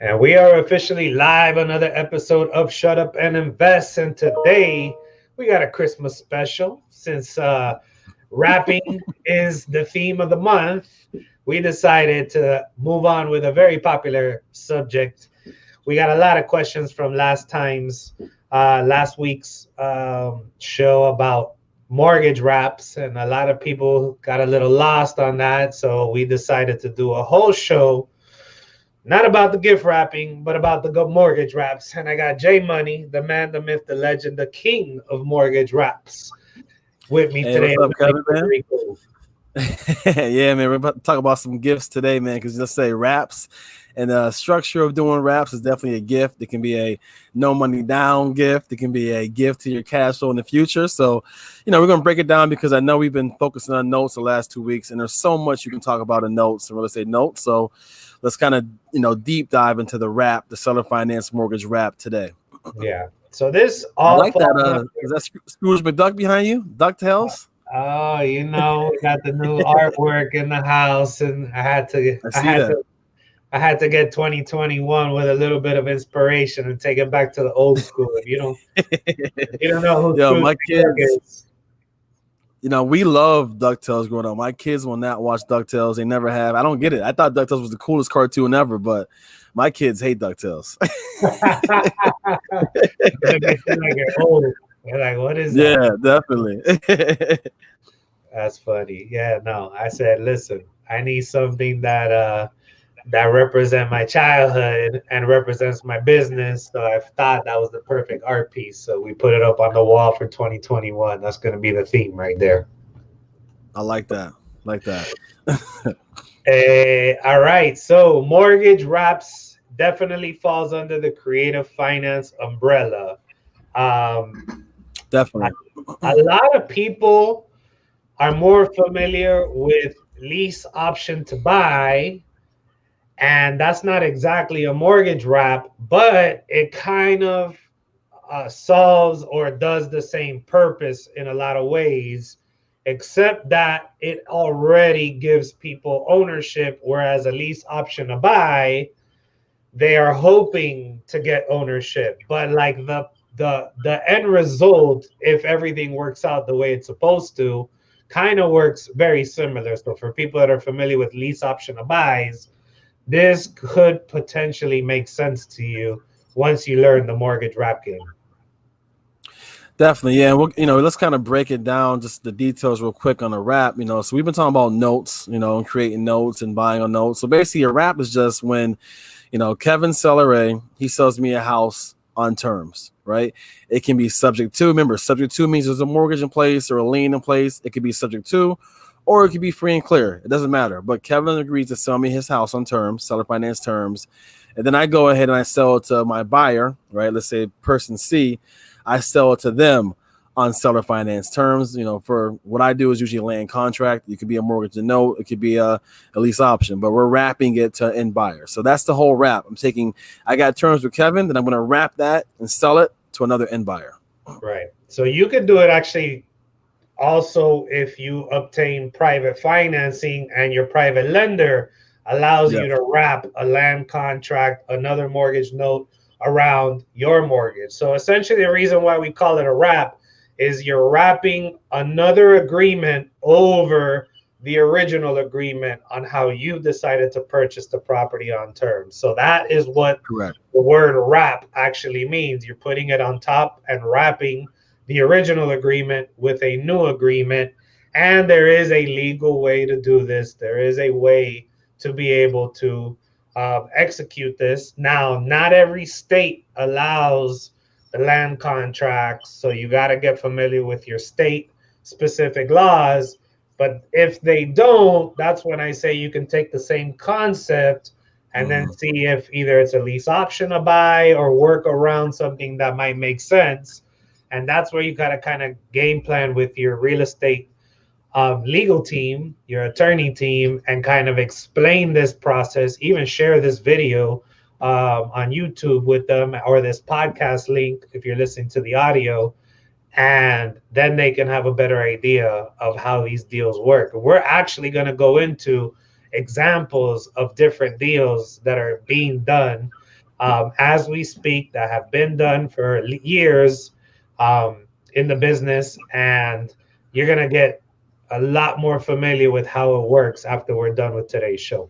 And we are officially live, another episode of Shut Up and Invest. And today we got a Christmas special. Since rapping is the theme of the month, we decided to move on with a very popular subject. We got a lot of questions from last week's show about mortgage raps, and a lot of people got a little lost on that. So we decided to do a whole show not about the gift wrapping, but about the mortgage wraps. And I got J Money, the man, the myth, the legend, the king of mortgage wraps, with me Hey, today. what's up, Kevin, man? Yeah, man, we're about to talk about some gifts today, man, because let's say wraps and the structure of doing wraps is definitely a gift. It can be a no money down gift. It can be a gift to your cash flow in the future. So, we're going to break it down because I know we've been focusing on notes the last 2 weeks, and there's so much you can talk about in notes and real estate notes. So let's kind of, deep dive into the wrap, the seller finance mortgage wrap today. Yeah. So this I all like falls that. Is that Scrooge McDuck behind you? DuckTales? Oh, we got the new artwork in the house, and I see that. I had to get 2021 with a little bit of inspiration and take it back to the old school. If you don't know who Yo, Scrooge my McDuck kids, is. we love DuckTales growing up. My kids will not watch DuckTales. They never have. I don't get it. I thought DuckTales was the coolest cartoon ever, but my kids hate DuckTales. They feel like you're old. They're like, what is that? Yeah, definitely. That's funny. Yeah, no. I said, listen, I need something that represent my childhood and represents my business. So I thought that was the perfect art piece. So we put it up on the wall for 2021. That's going to be the theme right there. I like that. Like that. All right. So mortgage wraps definitely falls under the creative finance umbrella. Um, Definitely. a lot of people are more familiar with lease option to buy, and that's not exactly a mortgage wrap, but it kind of solves or does the same purpose in a lot of ways, except that it already gives people ownership, whereas a lease option to buy, they are hoping to get ownership. But like the end result, if everything works out the way it's supposed to, kind of works very similar. So for people that are familiar with lease option to buys, this could potentially make sense to you once you learn the mortgage wrap game. Definitely, yeah. We'll, let's kind of break it down, just the details real quick on a wrap. So we've been talking about notes, and creating notes and buying on notes. So basically, a wrap is just when, Kevin Seller A, he sells me a house on terms, right? It can be subject to. Remember, subject to means there's a mortgage in place or a lien in place. It could be subject to, or it could be free and clear. It doesn't matter. But Kevin agrees to sell me his house on terms, seller finance terms, and then I go ahead and I sell it to my buyer, right? Let's say person C. I sell it to them on seller finance terms. For what I do is usually a land contract. It could be a mortgage and note. It could be a lease option, but we're wrapping it to end buyer. So that's the whole wrap. I got terms with Kevin, then I'm going to wrap that and sell it to another end buyer. Right. So you could do it actually also if you obtain private financing and your private lender allows you to wrap a land contract, another mortgage note around your mortgage. So essentially the reason why we call it a wrap is you're wrapping another agreement over the original agreement on how you decided to purchase the property on terms. So that is what Correct. the word wrap actually means. You're putting it on top and wrapping the original agreement with a new agreement. And there is a legal way to do this. There is a way to be able to execute this. Now, not every state allows the land contracts, so you got to get familiar with your state specific laws. But if they don't, that's when I say you can take the same concept and then see if either it's a lease option to buy or work around something that might make sense. And that's where you got to kind of game plan with your real estate legal team, your attorney team, and kind of explain this process, even share this video on YouTube with them or this podcast link if you're listening to the audio, and then they can have a better idea of how these deals work. We're actually going to go into examples of different deals that are being done as we speak that have been done for years in the business, and you're going to get a lot more familiar with how it works after we're done with today's show.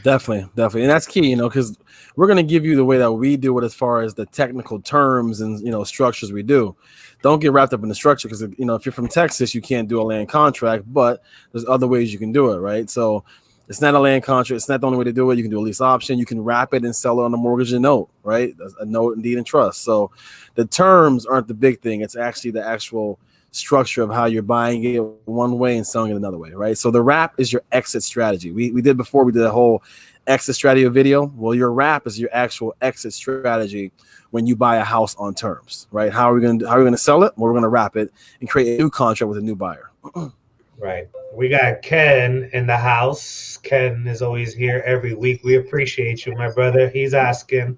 Definitely, definitely, and that's key, because we're going to give you the way that we do it as far as the technical terms and structures we do. Don't get wrapped up in the structure because if you're from Texas, you can't do a land contract, but there's other ways you can do it, right? So it's not a land contract. It's not the only way to do it. You can do a lease option. You can wrap it and sell it on a mortgage and note, right? A note and deed and trust. So the terms aren't the big thing. It's actually the actual structure of how you're buying it one way and selling it another way, right? So the wrap is your exit strategy. We did before, we did a whole exit strategy video. Well, your wrap is your actual exit strategy when you buy a house on terms, right? How are we gonna sell it? Well, we're gonna wrap it and create a new contract with a new buyer. Right. We got Ken in the house. Ken is always here every week. We appreciate you, my brother. He's asking,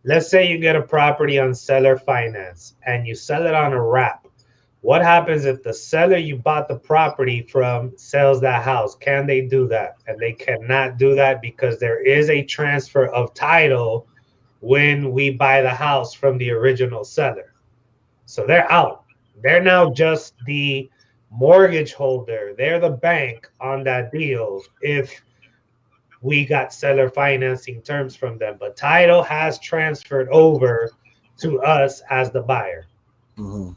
let's say you get a property on seller finance and you sell it on a wrap. What happens if the seller you bought the property from sells that house? Can they do that? And they cannot do that because there is a transfer of title when we buy the house from the original seller. So they're out. They're now just the mortgage holder. They're the bank on that deal if we got seller financing terms from them. But title has transferred over to us as the buyer. Mm-hmm.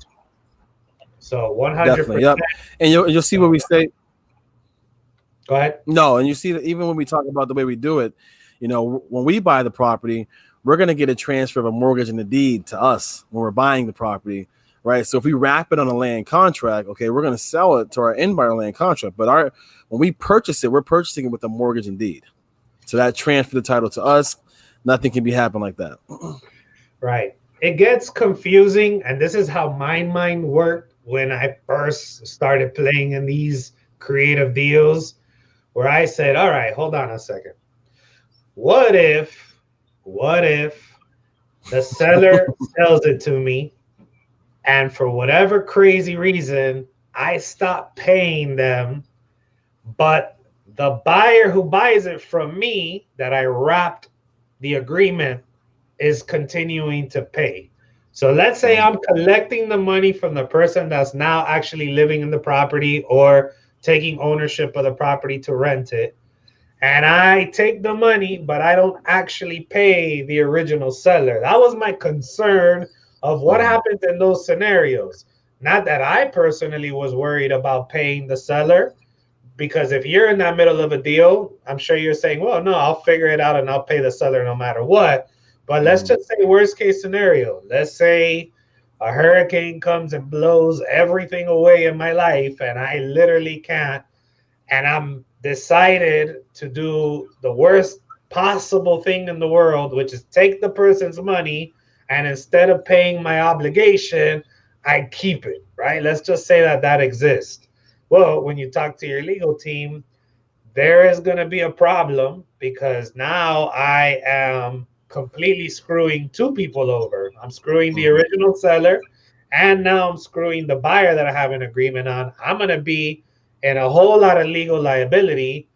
So 100%. Definitely, yep. And you'll see what we say. Go ahead. No, and you see that even when we talk about the way we do it, when we buy the property, we're going to get a transfer of a mortgage and a deed to us when we're buying the property, right? So if we wrap it on a land contract, okay, we're going to sell it to our end buyer land contract. But when we purchase it, we're purchasing it with a mortgage and deed. So that transfer the title to us, nothing can be happening like that. Right. It gets confusing, and this is how my mind worked when I first started playing in these creative deals, where I said, all right, hold on a second. What if the seller sells it to me and for whatever crazy reason, I stop paying them, but the buyer who buys it from me that I wrapped the agreement is continuing to pay. So let's say I'm collecting the money from the person that's now actually living in the property or taking ownership of the property to rent it. And I take the money, but I don't actually pay the original seller. That was my concern of what happens in those scenarios. Not that I personally was worried about paying the seller, because if you're in that middle of a deal, I'm sure you're saying, well, no, I'll figure it out and I'll pay the seller no matter what. But let's just say worst case scenario. Let's say a hurricane comes and blows everything away in my life and I literally can't. And I'm decided to do the worst possible thing in the world, which is take the person's money. And instead of paying my obligation, I keep it, right? Let's just say that exists. Well, when you talk to your legal team, there is going to be a problem because now I am completely screwing two people over. I'm screwing the original seller, and now I'm screwing the buyer that I have an agreement on. I'm going to be in a whole lot of legal liability,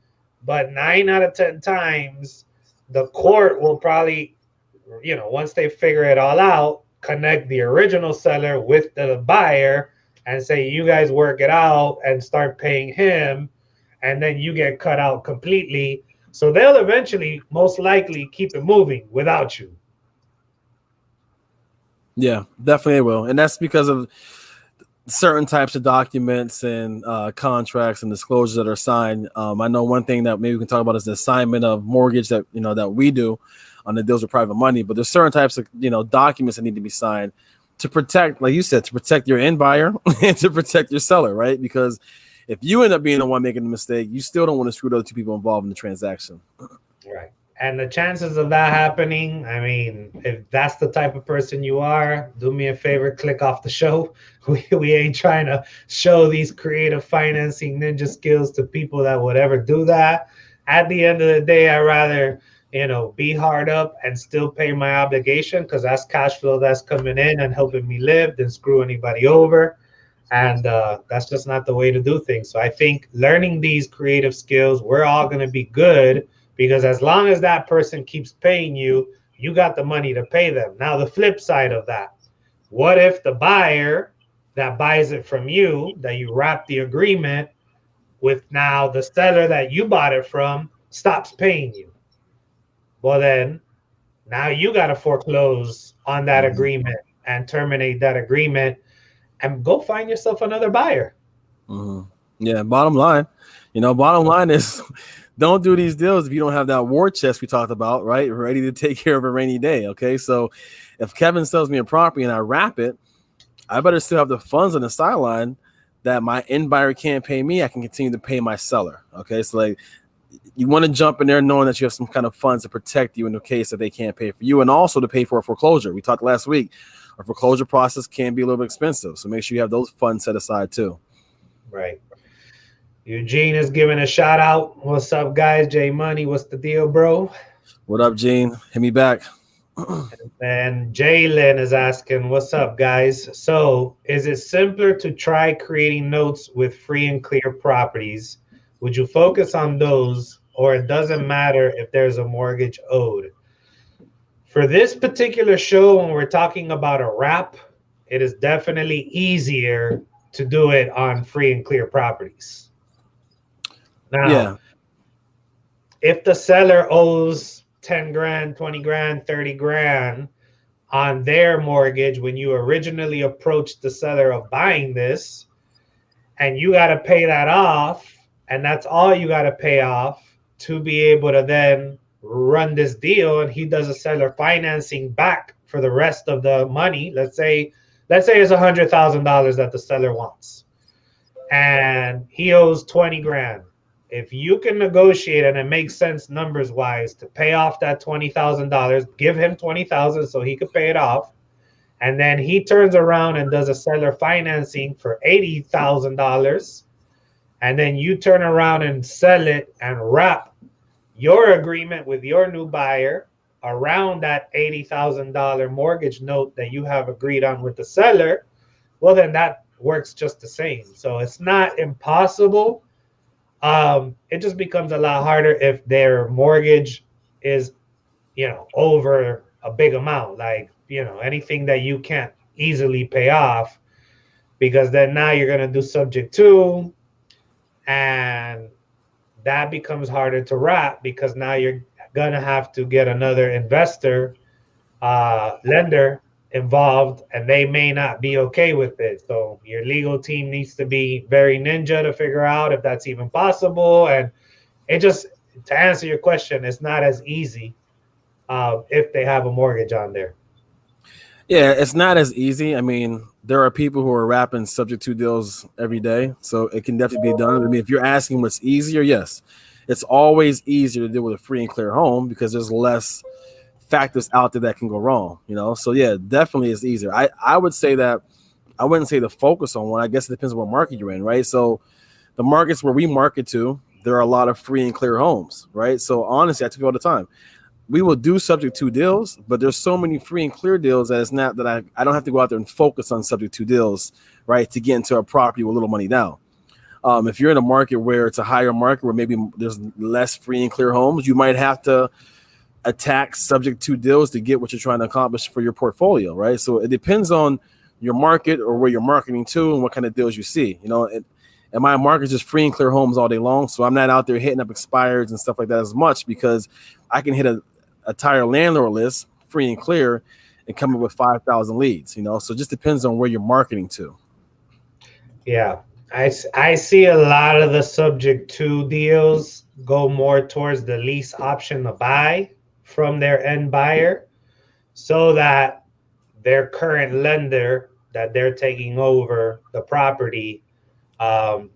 but 9 out of 10 times, the court will probably, once they figure it all out, connect the original seller with the buyer and say, you guys work it out and start paying him, and then you get cut out completely. So they'll eventually, most likely, keep it moving without you. Yeah, definitely will. And that's because of certain types of documents and contracts and disclosures that are signed. I know one thing that maybe we can talk about is the assignment of mortgage that that we do on the deals with private money. But there's certain types of documents that need to be signed to protect, like you said, to protect your end buyer and to protect your seller, right? Because if you end up being the one making the mistake, you still don't want to screw the other two people involved in the transaction. Right. And the chances of that happening, I mean, if that's the type of person you are, do me a favor, click off the show. We ain't trying to show these creative financing ninja skills to people that would ever do that. At the end of the day, I'd rather, be hard up and still pay my obligation because that's cash flow that's coming in and helping me live than screw anybody over. And that's just not the way to do things. So I think learning these creative skills, we're all going to be good because as long as that person keeps paying you, you got the money to pay them. Now, the flip side of that, what if the buyer that buys it from you, that you wrap the agreement with, now the seller that you bought it from stops paying you? Well, then now you got to foreclose on that agreement and terminate that agreement and go find yourself another buyer. Yeah, bottom line is don't do these deals if you don't have that war chest we talked about, right? Ready to take care of a rainy day. Okay. So if Kevin sells me a property and I wrap it, I better still have the funds on the sideline that my end buyer can't pay me. I can continue to pay my seller. Okay. So like you want to jump in there knowing that you have some kind of funds to protect you in the case that they can't pay for you, and also to pay for a foreclosure. We talked last week, a foreclosure process can be a little bit expensive. So make sure you have those funds set aside too. Right. Eugene is giving a shout out. What's up, guys? J Money, what's the deal, bro? What up, Gene? Hit me back. And Jalen is asking, what's up, guys? So, is it simpler to try creating notes with free and clear properties? Would you focus on those, or it doesn't matter if there's a mortgage owed? For this particular show, when we're talking about a wrap, it is definitely easier to do it on free and clear properties. Now, if the seller owes 10 grand, 20 grand, 30 grand on their mortgage when you originally approached the seller of buying this, and you got to pay that off, and that's all you got to pay off to be able to then run this deal, and he does a seller financing back for the rest of the money. Let's say it's $100,000 that the seller wants, and he owes 20 grand. If you can negotiate and it makes sense numbers wise to pay off that $20,000, give him 20,000 so he could pay it off, and then he turns around and does a seller financing for $80,000, and then you turn around and sell it and wrap your agreement with your new buyer around that $80,000 mortgage note that you have agreed on with the seller, well, then that works just the same. So it's not impossible. It just becomes a lot harder if their mortgage is, over a big amount, like, anything that you can't easily pay off, because then now you're going to do subject to, and that becomes harder to wrap because now you're going to have to get another investor, lender involved, and they may not be okay with it. So your legal team needs to be very ninja to figure out if that's even possible. And it just, to answer your question, it's not as easy if they have a mortgage on there. Yeah, it's not as easy. I mean, there are people who are wrapping subject to deals every day, so it can definitely be done. I mean, if you're asking what's easier, yes, it's always easier to deal with a free and clear home because there's less factors out there that can go wrong, So yeah, definitely it's easier. I would say that I wouldn't say to focus on one. I guess it depends on what market you're in, right? So the markets where we market to, there are a lot of free and clear homes, right? So honestly, I tell you all the time, we will do subject to deals, but there's so many free and clear deals that it's not that I don't have to go out there and focus on subject to deals, right, to get into a property with a little money down. If you're in a market where it's a higher market where maybe there's less free and clear homes, you might have to attack subject to deals to get what you're trying to accomplish for your portfolio, right? So it depends on your market or where you're marketing to and what kind of deals you see. And my market is just free and clear homes all day long, so I'm not out there hitting up expireds and stuff like that as much because I can hit a entire landlord list free and clear and come up with 5,000 leads. So it just depends on where you're marketing to. Yeah, I see a lot of the subject to deals go more towards the lease option to buy from their end buyer, so that their current lender that they're taking over the property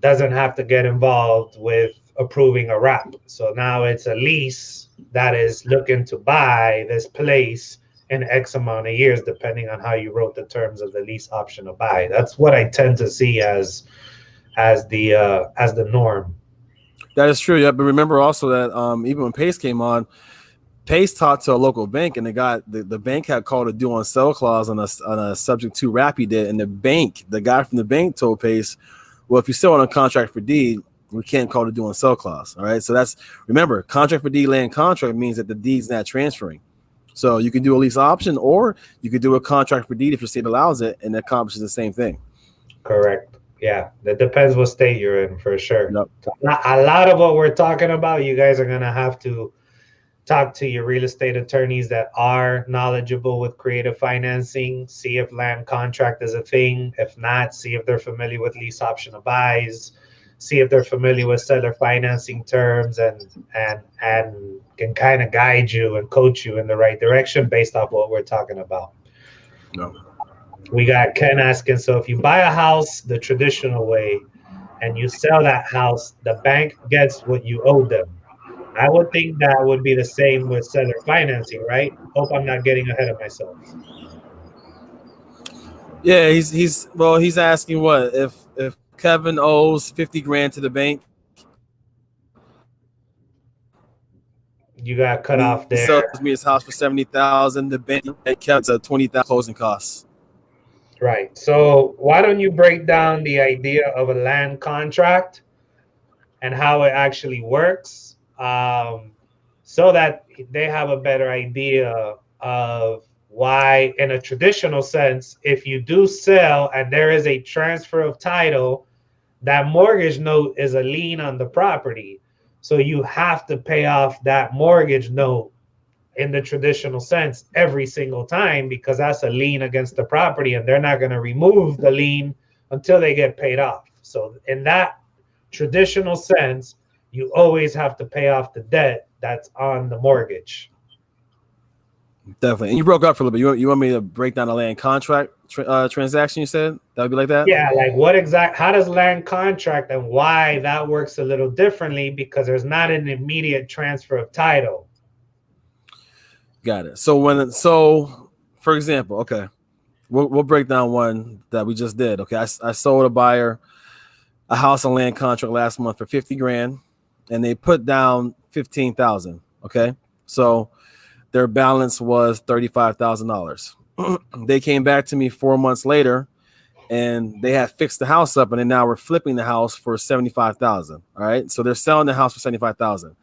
doesn't have to get involved with approving a wrap. So now it's a lease that is looking to buy this place in X amount of years, depending on how you wrote the terms of the lease option to buy. That's what I tend to see as the norm. That is true. Yeah, but remember also that even when Pace came on, Pace talked to a local bank, and the bank had called a due on sell clause on a subject to wrap he did, and the guy from the bank told Pace, well, if you're still on a contract for deed, We can't call it a do and sell clause. All right. So that's, remember, contract for deed land contract means that the deed's not transferring. So you can do a lease option, or you could do a contract for deed if your state allows it, and it accomplishes the same thing. Correct. Yeah, that depends what state you're in for sure. Yep. A lot of what we're talking about, you guys are gonna have to talk to your real estate attorneys that are knowledgeable with creative financing. See if land contract is a thing. If not, see if they're familiar with lease option of buys. See if they're familiar with seller financing terms, and can kind of guide you and coach you in the right direction based off what we're talking about. No. We got Ken asking, so if you buy a house the traditional way and you sell that house, the bank gets what you owe them. I would think that would be the same with seller financing, right? Hope I'm not getting ahead of myself. Yeah, he's asking what if Kevin owes 50 grand to the bank You got cut and he off sells there. me his house for 70,000, the bank Kevin's a 20,000 closing costs. Right. So why don't you break down the idea of a land contract and how it actually works, so that they have a better idea of why, in a traditional sense, if you do sell and there is a transfer of title, that mortgage note is a lien on the property. So you have to pay off that mortgage note in the traditional sense every single time, because that's a lien against the property, and they're not going to remove the lien until they get paid off. So in that traditional sense, you always have to pay off the debt that's on the mortgage. Definitely. And you broke up for a little bit. You want me to break down a land contract transaction? You said that would be like that? Yeah, like how does land contract and why that works a little differently, because there's not an immediate transfer of title. Got it. So for example, okay, we'll break down one that we just did. Okay, I sold a buyer a house on land contract last month for 50 grand, and they put down 15,000. Okay, so their balance was $35,000. They came back to me 4 months later, and they had fixed the house up, and then now we're flipping the house for 75,000. All right, so they're selling the house for 75,000.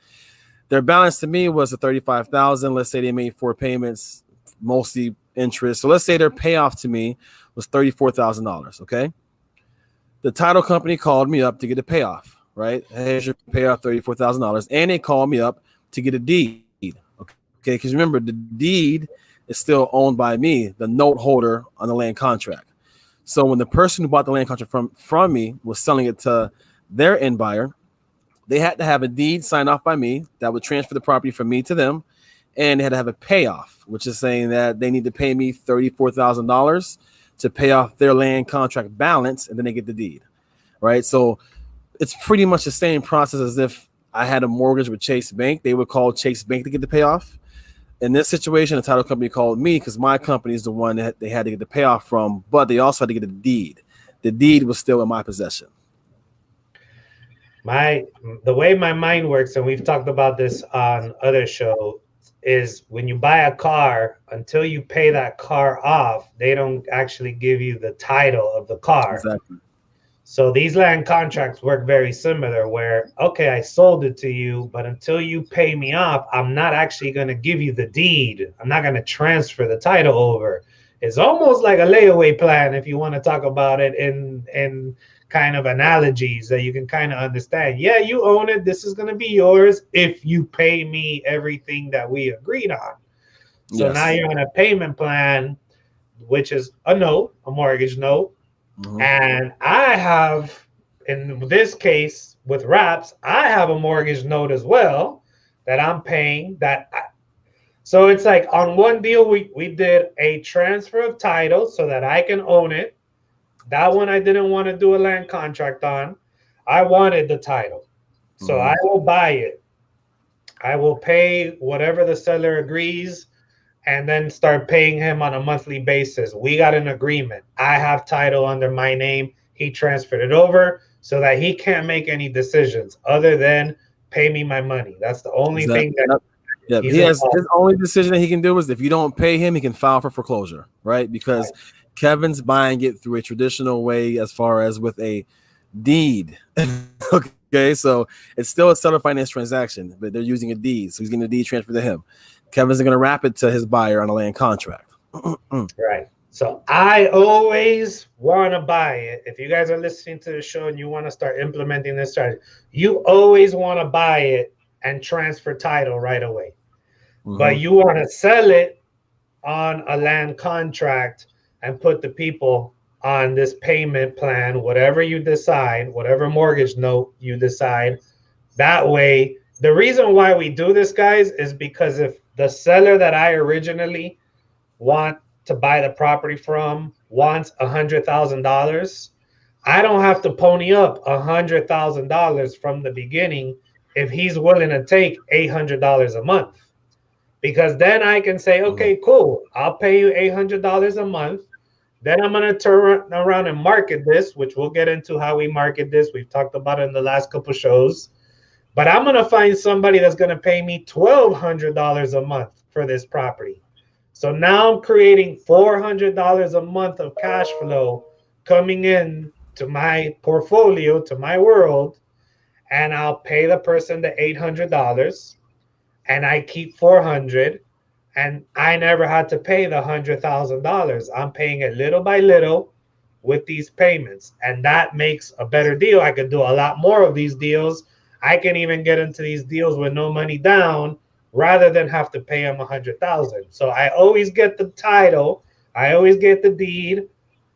Their balance to me was the 35,000. Let's say they made 4 payments, mostly interest. So let's say their payoff to me was $34,000. Okay. The title company called me up to get a payoff, right? Here's your payoff, $34,000. And they called me up to get a deed. Okay. Because remember, the deed is still owned by me, the note holder on the land contract. So when the person who bought the land contract from me was selling it to their end buyer, they had to have a deed signed off by me that would transfer the property from me to them. And they had to have a payoff, which is saying that they need to pay me $34,000 to pay off their land contract balance, and then they get the deed, right? So it's pretty much the same process as if I had a mortgage with Chase Bank. They would call Chase Bank to get the payoff. In this situation, the title company called me because my company is the one that they had to get the payoff from, but they also had to get a deed. The deed was still in my possession. The way my mind works, and we've talked about this on other shows, is when you buy a car, until you pay that car off, they don't actually give you the title of the car. Exactly. So these land contracts work very similar, where, okay, I sold it to you, but until you pay me off, I'm not actually going to give you the deed. I'm not going to transfer the title over. It's almost like a layaway plan, if you want to talk about it in kind of analogies that you can kind of understand. Yeah, you own it. This is going to be yours if you pay me everything that we agreed on. So Yes. Now you're on a payment plan, which is a note, a mortgage note. Mm-hmm. And I have, in this case with RAPS, I have a mortgage note as well that I'm paying. So it's like on one deal, we did a transfer of title so that I can own it. That one I didn't want to do a land contract on. I wanted the title. So I will buy it. I will pay whatever the seller agrees and then start paying him on a monthly basis. We got an agreement. I have title under my name. He transferred it over so that he can't make any decisions other than pay me my money. That's the only thing that he has. His only decision that he can do is if you don't pay him, he can file for foreclosure, right? Because Kevin's buying it through a traditional way as far as with a deed. Okay. Okay, so it's still a seller finance transaction, but they're using a deed, so he's getting a deed transfer to him. Kevin's going to wrap it to his buyer on a land contract. Right. So I always want to buy it. If you guys are listening to the show and you want to start implementing this strategy, you always want to buy it and transfer title right away. But you want to sell it on a land contract and put the people on this payment plan, whatever you decide, whatever mortgage note you decide. That way, the reason why we do this, guys, is because if the seller that I originally want to buy the property from wants $100,000, I don't have to pony up $100,000 from the beginning if he's willing to take $800 a month. Because then I can say, okay, cool, I'll pay you $800 a month. Then I'm going to turn around and market this, which we'll get into how we market this. We've talked about it in the last couple shows. But I'm going to find somebody that's going to pay me $1,200 a month for this property. So now I'm creating $400 a month of cash flow coming in to my portfolio, to my world, and I'll pay the person the $800 and I keep 400, and I never had to pay the $100,000. I'm paying it little by little with these payments, and that makes a better deal. I can do a lot more of these deals. I can even get into these deals with no money down rather than have to pay them 100,000. So I always get the title, I always get the deed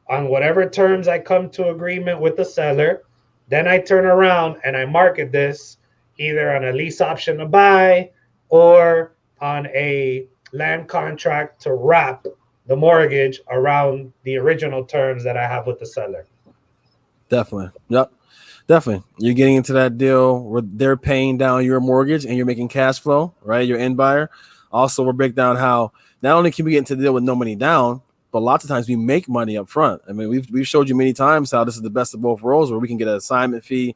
on whatever terms I come to agreement with the seller. Then I turn around and I market this either on a lease option to buy or on a land contract to wrap the mortgage around the original terms that I have with the seller. Definitely. Yep. Definitely. You're getting into that deal where they're paying down your mortgage and you're making cash flow, right? Your end buyer. Also, we'll break down how not only can we get into the deal with no money down, but lots of times we make money up front. I mean, we've showed you many times how this is the best of both worlds, where we can get an assignment fee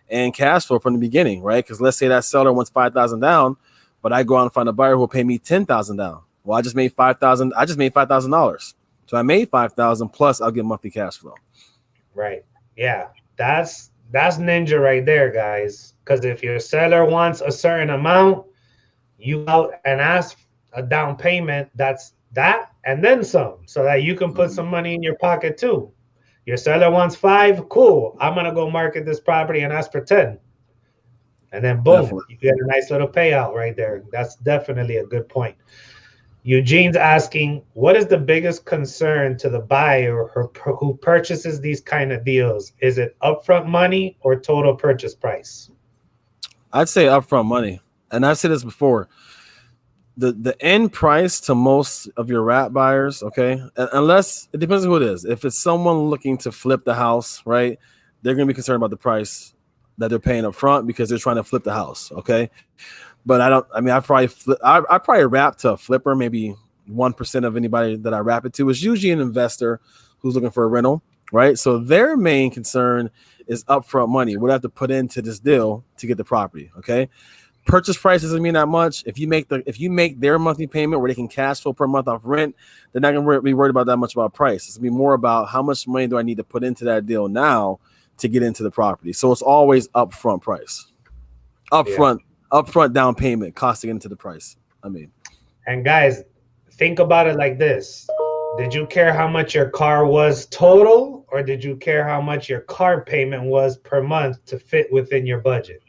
and cash flow from the beginning, right? Because let's say that seller wants $5,000 down, but I go out and find a buyer who will pay me $10,000 down. Well, I just made $5,000. I just made $5,000. So I made $5,000 plus I'll get monthly cash flow. Right. Yeah. That's ninja right there, guys. Because if your seller wants a certain amount, you out and ask a down payment that's that and then some, so that you can put some money in your pocket too. Your seller wants 5, cool. I'm gonna go market this property and ask for 10. And then boom, definitely. You get a nice little payout right there. That's definitely a good point. Eugene's asking, what is the biggest concern to the buyer who purchases these kind of deals? Is it upfront money or total purchase price? I'd say upfront money. And I've said this before. The end price to most of your wrap buyers, okay, unless it depends on who it is. If it's someone looking to flip the house, right, they're going to be concerned about the price that they're paying up front because they're trying to flip the house, okay? But I probably wrap to a flipper, maybe 1% of anybody that I wrap it to is usually an investor who's looking for a rental, right? So their main concern is upfront money. What I have to put into this deal to get the property, okay? Purchase price doesn't mean that much. If you make their monthly payment where they can cash flow per month off rent, they're not going to be worried about that much about price. It's going to be more about how much money do I need to put into that deal now to get into the property. So it's always upfront price, upfront down payment costing into the price. I mean, and guys, think about it like this. Did you care how much your car was total, or did you care how much your car payment was per month to fit within your budget?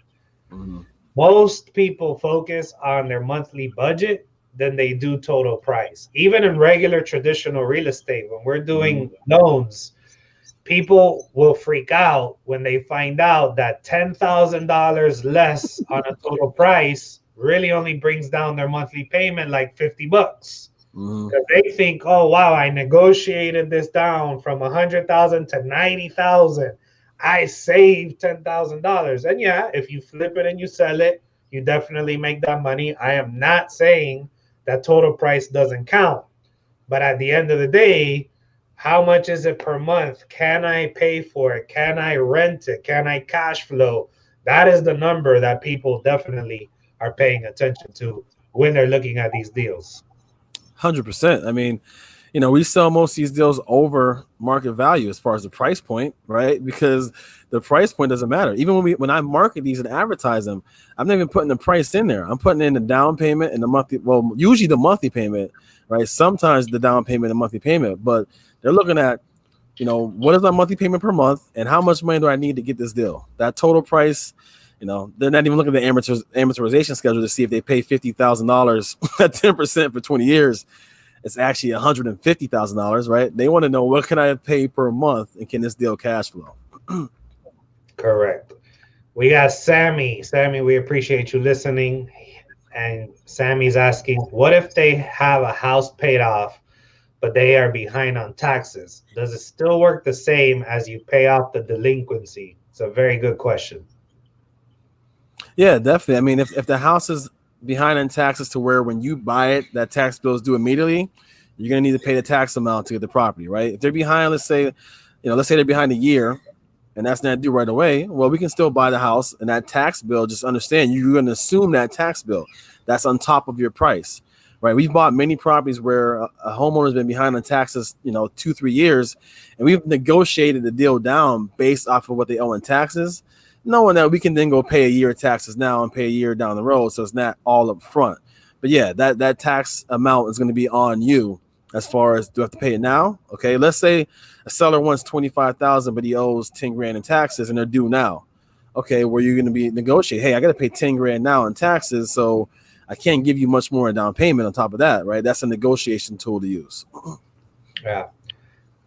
Mm-hmm. Most people focus on their monthly budget than they do total price. Even in regular traditional real estate, when we're doing loans, people will freak out when they find out that $10,000 less on a total price really only brings down their monthly payment like $50. Because they think, oh wow, I negotiated this down from $100,000 to $90,000. I saved $10,000. And yeah, if you flip it and you sell it, you definitely make that money. I am not saying that total price doesn't count. But at the end of the day, how much is it per month? Can I pay for it? Can I rent it? Can I cash flow? That is the number that people definitely are paying attention to when they're looking at these deals. 100%. I mean, we sell most of these deals over market value as far as the price point, right? Because the price point doesn't matter. Even when I market these and advertise them, I'm not even putting the price in there. I'm putting in the down payment and the monthly. Well, usually the monthly payment, right? Sometimes the down payment and monthly payment, but they're looking at, what is my monthly payment per month and how much money do I need to get this deal? That total price. They're not even looking at the amortization schedule to see if they pay $50,000 at 10% for 20 years. It's actually $150,000, right? They want to know what can I pay per month and can this deal cash flow? Correct. We got Sammy. Sammy, we appreciate you listening. And Sammy's asking, what if they have a house paid off, but they are behind on taxes? Does it still work the same as you pay off the delinquency? It's a very good question. Yeah, definitely. I mean, if the house is behind on taxes to where when you buy it, that tax bill is due immediately, you're going to need to pay the tax amount to get the property, right? If they're behind, let's say they're behind a year and that's not due right away, well, we can still buy the house and that tax bill, just understand you're going to assume that tax bill that's on top of your price, right? We've bought many properties where a homeowner's been behind on taxes, 2-3 years, and we've negotiated the deal down based off of what they owe in taxes, knowing that we can then go pay a year of taxes now and pay a year down the road, so it's not all up front. But yeah, that tax amount is going to be on you as far as, do I have to pay it now? Okay, let's say a seller wants $25,000, but he owes 10 grand in taxes and they're due now. Okay, where you're going to be negotiate, hey, I got to pay 10 grand now in taxes, so I can't give you much more in down payment on top of that, right? That's a negotiation tool to use. Yeah.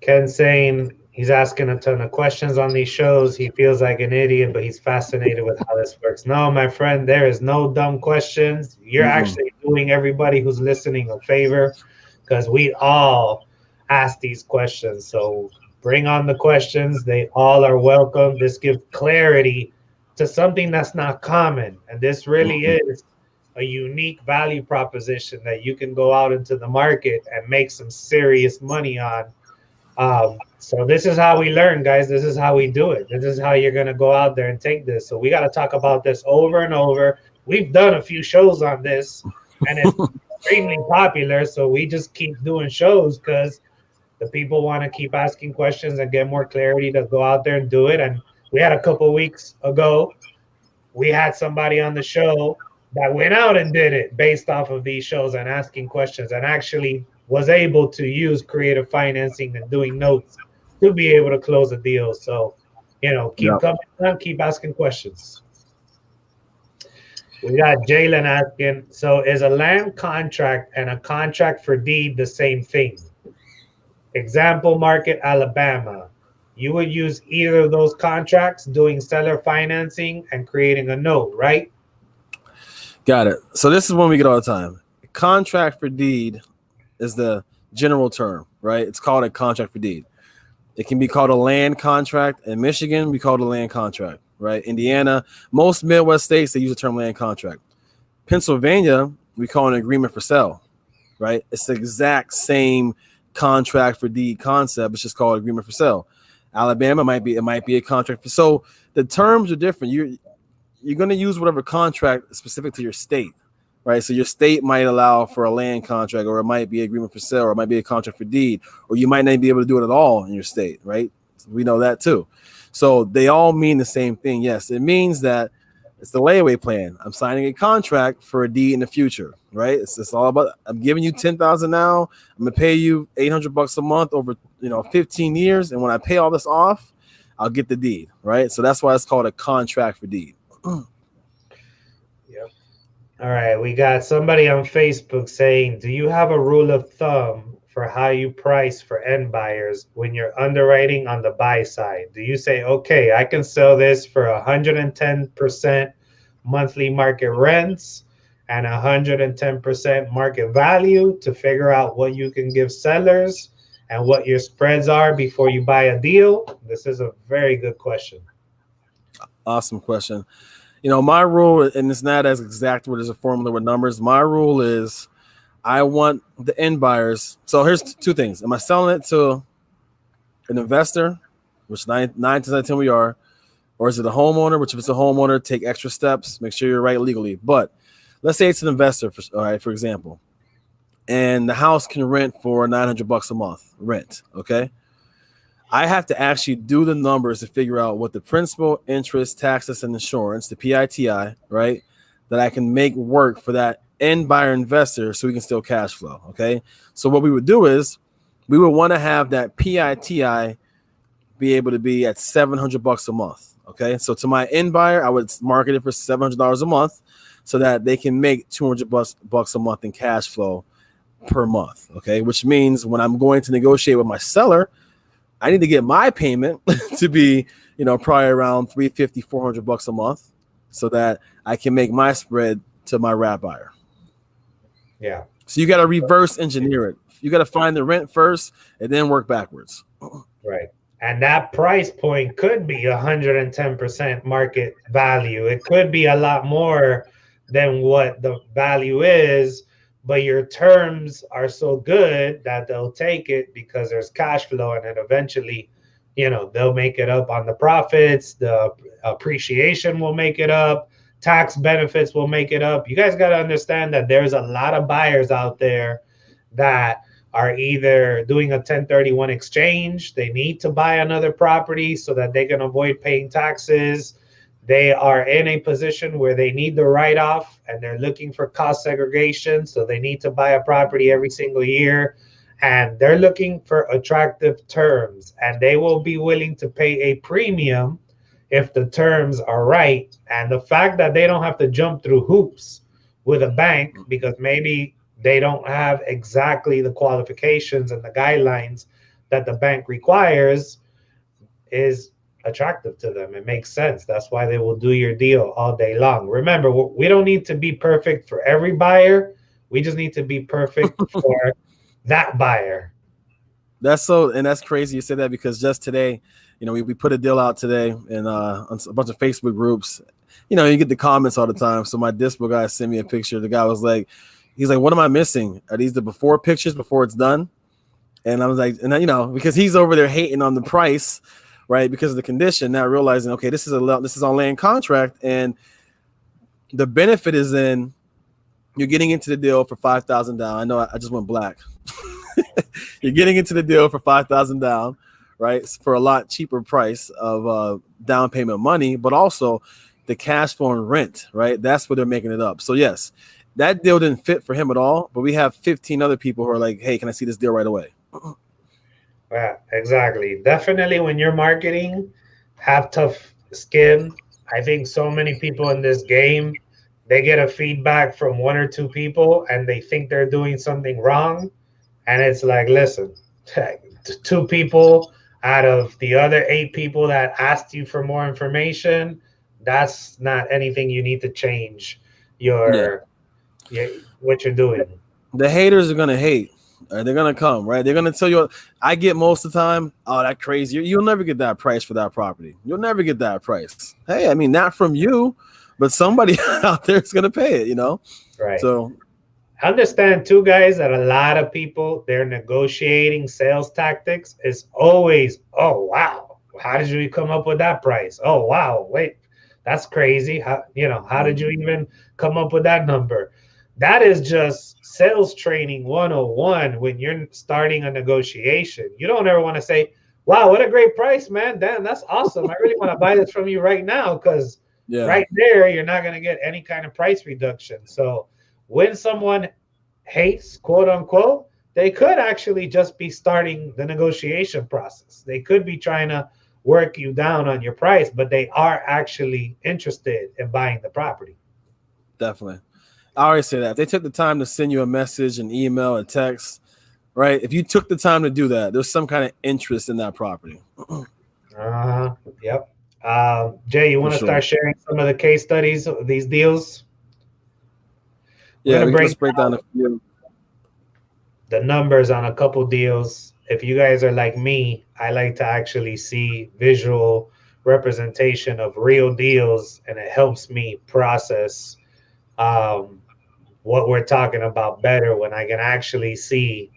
Ken saying he's asking a ton of questions on these shows. He feels like an idiot, but he's fascinated with how this works. No, my friend, there is no dumb questions. You're actually doing everybody who's listening a favor, because we all ask these questions. So bring on the questions. They all are welcome. This gives clarity to something that's not common. And this really is a unique value proposition that you can go out into the market and make some serious money on. So this is how we learn, guys. This is how we do it. This is how you're going to go out there and take this. So we got to talk about this over and over. We've done a few shows on this, and it's extremely popular. So we just keep doing shows because the people want to keep asking questions and get more clarity to go out there and do it. And we had a couple weeks ago, we had somebody on the show that went out and did it based off of these shows and asking questions, and actually was able to use creative financing and doing notes to be able to close a deal. So, keep coming on, keep asking questions. We got Jalen asking, so is a land contract and a contract for deed the same thing? Example, market, Alabama. You would use either of those contracts doing seller financing and creating a note, right? Got it. So this is one we get all the time. Contract for deed is the general term, right? It's called a contract for deed. It can be called a land contract. In Michigan, we call it a land contract, right? Indiana, most Midwest states, they use the term land contract. Pennsylvania, we call it an agreement for sale, right? It's the exact same contract for deed concept. It's just called agreement for sale. Alabama it might be a contract for. So the terms are different. You're going to use whatever contract specific to your state, right? So your state might allow for a land contract, or it might be agreement for sale, or it might be a contract for deed, or you might not be able to do it at all in your state, right? So we know that too. So they all mean the same thing. Yes, it means that it's the layaway plan. I'm signing a contract for a deed in the future, right? It's all about, I'm giving you $10,000 now. I'm gonna pay you $800 a month over 15 years, and when I pay all this off, I'll get the deed, right? So that's why it's called a contract for deed. Yep. All right, we got somebody on Facebook saying, do you have a rule of thumb for how you price for end buyers when you're underwriting on the buy side? Do you say, okay, I can sell this for 110% monthly market rents and 110% market value to figure out what you can give sellers and what your spreads are before you buy a deal? This is a very good question. Awesome question. My rule, and it's not as exact where there's a formula with numbers. My rule is I want the end buyers. So here's two things. Am I selling it to an investor, which nine times out of 10 we are, or is it a homeowner, which if it's a homeowner, take extra steps, make sure you're right legally. But let's say it's an investor, for example. and the house can rent for $900 a month rent. Okay. I have to actually do the numbers to figure out what the principal, interest, taxes, and insurance, the PITI, right, that I can make work for that end buyer investor so we can still cash flow. Okay. So what we would do is we would want to have that PITI be able to be at $700 a month. Okay. So to my end buyer, I would market it for $700 a month so that they can make $200 a month in cash flow per month. Okay. Which means when I'm going to negotiate with my seller, I need to get my payment to be, probably around $350, $400 a month so that I can make my spread to my wrap buyer. Yeah. So you got to reverse engineer it. You got to find the rent first and then work backwards. Right. And that price point could be 110% market value. It could be a lot more than what the value is, but your terms are so good that they'll take it because there's cash flow, and then eventually, they'll make it up on the profits. The appreciation will make it up. Tax benefits will make it up. You guys got to understand that there's a lot of buyers out there that are either doing a 1031 exchange. They need to buy another property so that they can avoid paying taxes. They are in a position where they need the write-off and they're looking for cost segregation. So they need to buy a property every single year, and they're looking for attractive terms, and they will be willing to pay a premium if the terms are right. And the fact that they don't have to jump through hoops with a bank because maybe they don't have exactly the qualifications and the guidelines that the bank requires is attractive to them. It makes sense. That's why they will do your deal all day long. Remember, we don't need to be perfect for every buyer. We just need to be perfect for that buyer. That's crazy you said that, because just today, we put a deal out today in on a bunch of Facebook groups. You get the comments all the time. So my dispo guy sent me a picture. The guy was like, he's like, what am I missing? Are these the before pictures before it's done? And I was like, and because he's over there hating on the price, right? Because of the condition, not realizing, okay, this is on land contract, and the benefit is in you're getting into the deal for $5,000 down. I know I just went black. You're getting into the deal for $5,000 down, right? For a lot cheaper price of down payment money, but also the cash flow and rent, right? That's what they're making it up. So yes, that deal didn't fit for him at all, but we have 15 other people who are like, hey, can I see this deal right away? Yeah, exactly. Definitely when you're marketing, have tough skin. I think so many people in this game, they get a feedback from one or two people and they think they're doing something wrong. And it's like, listen, two people out of the other 8 people that asked you for more information, that's not anything you need to change what you're doing. The haters are going to hate. They're going to come, right? They're going to tell you, I get most of the time, oh, that crazy. You'll never get that price for that property. You'll never get that price. Hey, I mean, not from you, but somebody out there is going to pay it, Right. So understand too, guys, that a lot of people, their negotiating sales tactics is always, oh, wow, how did you come up with that price? Oh, wow, wait, that's crazy. How did you even come up with that number? That is just sales training 101 when you're starting a negotiation. You don't ever want to say, wow, what a great price, man. Damn, that's awesome. I really want to buy this from you right now, because right there, you're not going to get any kind of price reduction. So when someone hates, quote unquote, they could actually just be starting the negotiation process. They could be trying to work you down on your price, but they are actually interested in buying the property. Definitely. I always say that. If they took the time to send you a message, an email, a text, right? If you took the time to do that, there's some kind of interest in that property. Yep. Jay, you want to start sharing some of the case studies of these deals? Yeah, let's break down a few. The numbers on a couple deals. If you guys are like me, I like to actually see visual representation of real deals, and it helps me process what we're talking about better when I can actually see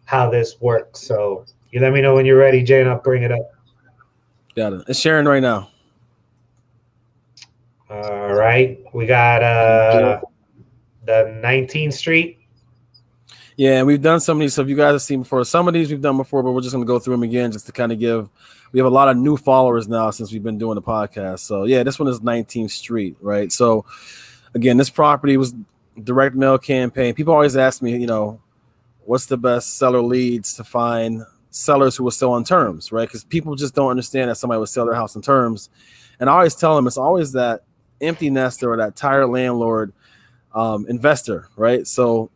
how this works. So you let me know when you're ready, Jay, and I'll bring it up. Got it. It's sharing right now. All right. We got the 19th Street. Yeah, and we've done some of these. So if you guys have seen before, some of these we've done before, but we're just going to go through them again just to kind of give. We have a lot of new followers now since we've been doing the podcast. So yeah, this one is 19th Street, right? So again, this property was direct mail campaign. People always ask me, what's the best seller leads to find sellers who will sell on terms, right? Because people just don't understand that somebody would sell their house on terms. And I always tell them it's always that empty nester or that tired landlord investor, right? So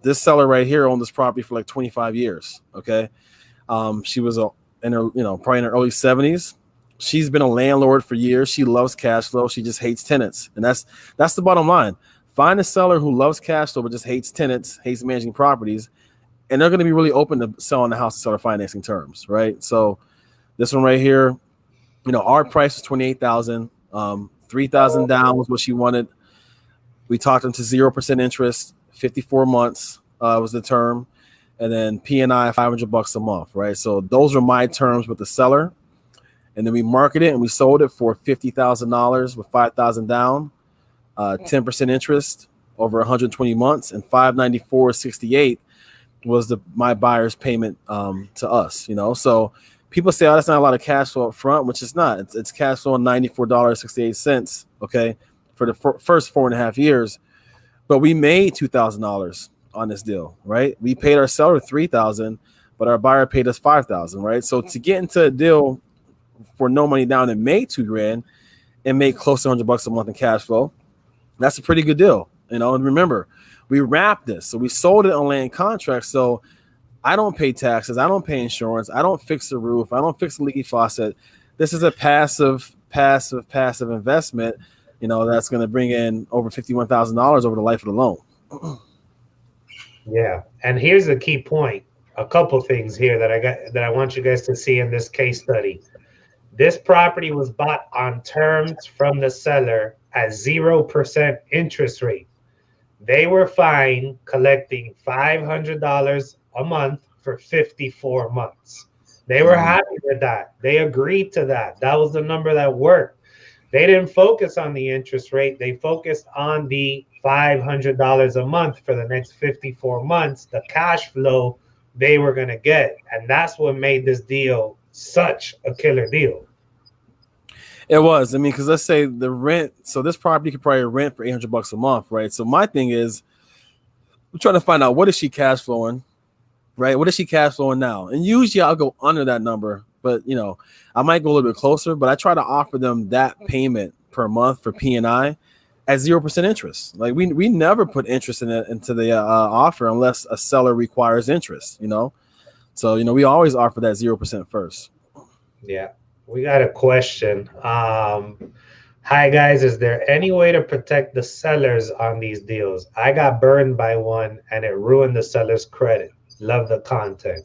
this seller right here owned this property for like 25 years. Okay. She was in her, probably in her early 70s. She's been a landlord for years. She loves cash flow. She just hates tenants. And that's the bottom line. Find a seller who loves cash flow but just hates tenants, hates managing properties, and they're going to be really open to selling the house to seller financing terms, right? So this one right here, our price was $28,000. 3,000 down was what she wanted. We talked them to 0% interest, 54 months was the term, and then P&I $500 a month, right? So those are my terms with the seller, and then we marketed it and we sold it for $50,000 with 5,000 down, 10% interest over 120 months, and $594.68 was my buyer's payment to us. So people say, oh, that's not a lot of cash flow up front, which is not. It's cash flow $94.68, okay, for the first 4.5 years. But we made $2,000 on this deal, right? We paid our seller $3,000, but our buyer paid us $5,000, right? So to get into a deal for no money down and made $2,000 and make close to $100 a month in cash flow, that's a pretty good deal, And remember, we wrapped this, so we sold it on land contract. So I don't pay taxes, I don't pay insurance, I don't fix the roof, I don't fix the leaky faucet. This is a passive investment. That's going to bring in over $51,000 over the life of the loan. Yeah, and here's the key point. A couple things here that I want you guys to see in this case study. This property was bought on terms from the seller at 0% interest rate. They were fine collecting $500 a month for 54 months. They were happy with that. They agreed to that. That was the number that worked. They didn't focus on the interest rate. They focused on the $500 a month for the next 54 months, the cash flow they were going to get. And that's what made this deal such a killer deal. It was. Because let's say the rent. So this property could probably rent for $800 a month, right? So my thing is, we're trying to find out what is she cash flowing, right? What is she cash flowing now? And usually I'll go under that number, but I might go a little bit closer. But I try to offer them that payment per month for P&I at 0% interest. Like we never put interest into the offer unless a seller requires interest. So we always offer that 0% first. Yeah. We got a question. Hi guys, is there any way to protect the sellers on these deals? I got burned by one and it ruined the seller's credit. Love the content.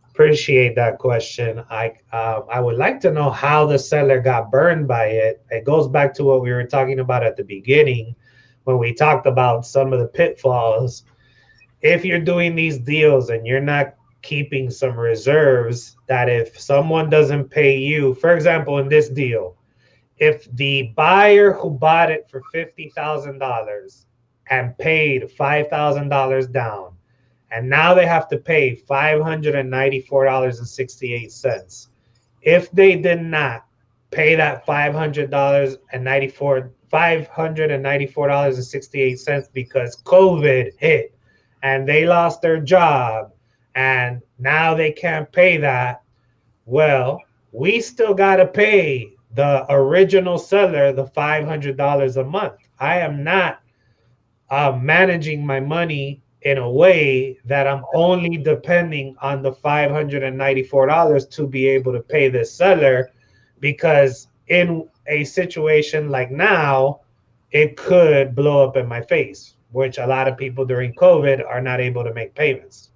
Appreciate that question. I would like to know how the seller got burned by it. It goes back to what we were talking about at the beginning when we talked about some of the pitfalls. If you're doing these deals and you're not keeping some reserves, that if someone doesn't pay you, for example, in this deal, if the buyer who bought it for $50,000 and paid $5,000 down, and now they have to pay $594.68. If they did not pay that $594.68 because COVID hit and they lost their job and now they can't pay that, well, we still got to pay the original seller the $500 a month. I am not managing my money in a way that I'm only depending on the $594 to be able to pay this seller, because in a situation like now, it could blow up in my face, which a lot of people during COVID are not able to make payments.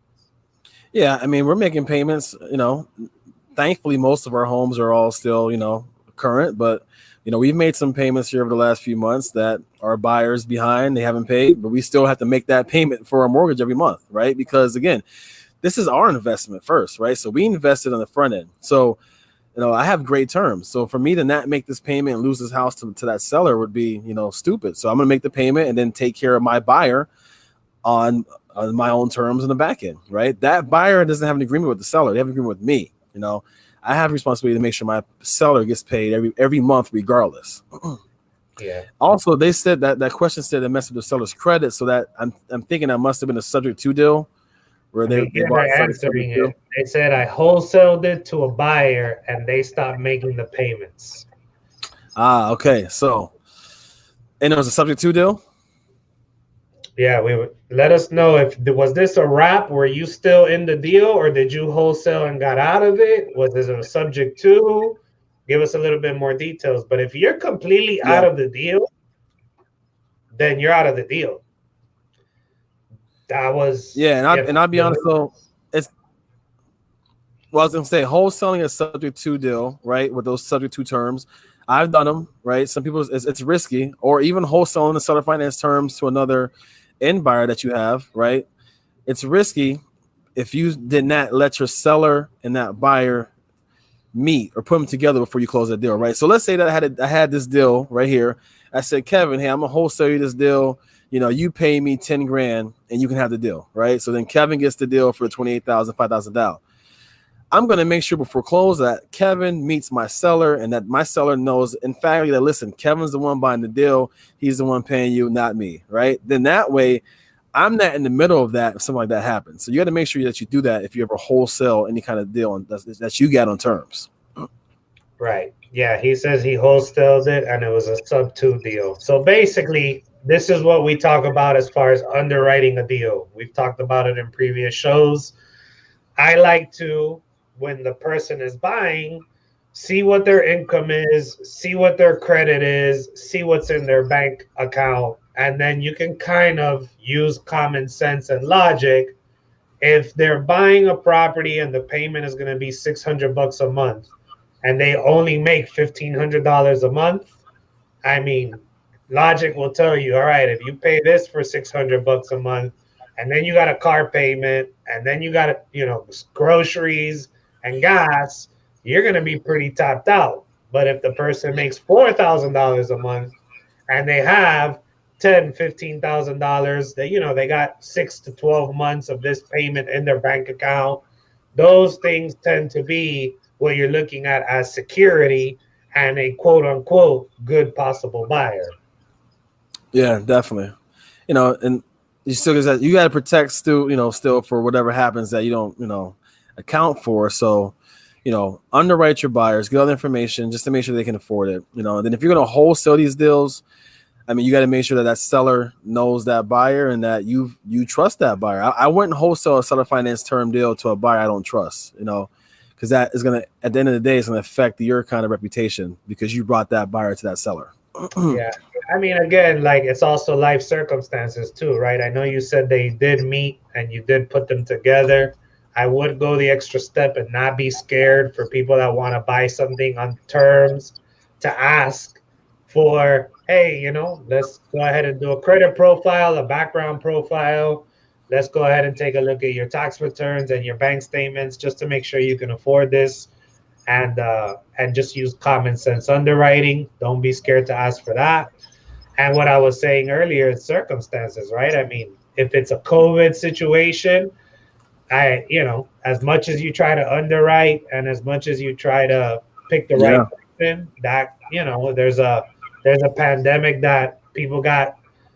Yeah, we're making payments, thankfully most of our homes are all still, current, but we've made some payments here over the last few months that our buyers behind, they haven't paid, but we still have to make that payment for our mortgage every month, right? Because again, this is our investment first, right? So we invested on the front end. So, I have great terms. So for me to not make this payment and lose this house to that seller would be, stupid. So I'm going to make the payment and then take care of my buyer on my own terms in the back end, right? That buyer doesn't have an agreement with the seller. They have an agreement with me. I have responsibility to make sure my seller gets paid every month regardless. Yeah. Also, they said that question said it messed up the seller's credit, so that I'm thinking that must have been a subject to deal where I they mean, they here bought they're subject answering to. it. They said I wholesaled it to a buyer and they stopped making the payments. Okay. So, and it was a subject to deal. Yeah, we would let us know if was this a wrap? Were you still in the deal, or did you wholesale and got out of it? Was this a subject to? Give us a little bit more details. But if you're completely Yeah. out of the deal, then you're out of the deal. That was, Yeah, and I you and I'll be honest know, though, it's well, I was gonna say wholesaling is subject to deal, right? With those subject to terms. I've done them, right? Some people it's risky, or even wholesaling the seller finance terms to another end buyer that you have, right? It's risky if you did not let your seller and that buyer meet or put them together before you close that deal, right? So let's say that I had this deal right here. I said, Kevin, hey, I'm gonna wholesale you this deal. You pay me 10 grand and you can have the deal, right? So then Kevin gets the deal for 28,000, 5,000 down. I'm going to make sure before close that Kevin meets my seller and that my seller knows, in fact, that listen, Kevin's the one buying the deal. He's the one paying you, not me, right? Then that way, I'm not in the middle of that if something like that happens. So you got to make sure that you do that if you ever wholesale any kind of deal that you get on terms. right. Yeah, he says he wholesaled it and it was a sub two deal. So basically, this is what we talk about as far as underwriting a deal. We've talked about it in previous shows. I like to, when the person is buying, see what their income is, see what their credit is, see what's in their bank account, and then you can kind of use common sense and logic. If they're buying a property and the payment is going to be 600 bucks a month and they only make $1,500 a month, I mean, logic will tell you, all right, if you pay this for 600 bucks a month, and then you got a car payment, and then you got, groceries and gas, you're going to be pretty topped out. But if the person makes $4,000 a month and they have $10,000, $15,000, they got 6 to 12 months of this payment in their bank account. Those things tend to be what you're looking at as security and a quote unquote good possible buyer. Yeah, definitely. And you got to protect still for whatever happens that you don't account for. So underwrite your buyers, get all the information just to make sure they can afford it. And then if you're going to wholesale these deals, I mean, you got to make sure that seller knows that buyer and that you trust that buyer. I wouldn't wholesale a seller finance term deal to a buyer I don't trust, because that is going to, at the end of the day, it's going to affect your kind of reputation because you brought that buyer to that seller. Yeah. I mean, again, like it's also life circumstances too, right? I know you said they did meet and you did put them together. I would go the extra step and not be scared for people that want to buy something on terms to ask for, hey, let's go ahead and do a credit profile, a background profile. Let's go ahead and take a look at your tax returns and your bank statements just to make sure you can afford this and just use common sense underwriting. Don't be scared to ask for that. And what I was saying earlier is circumstances, right? I mean, if it's a COVID situation, as much as you try to underwrite and as much as you try to pick the right Yeah. person, that there's a pandemic that people got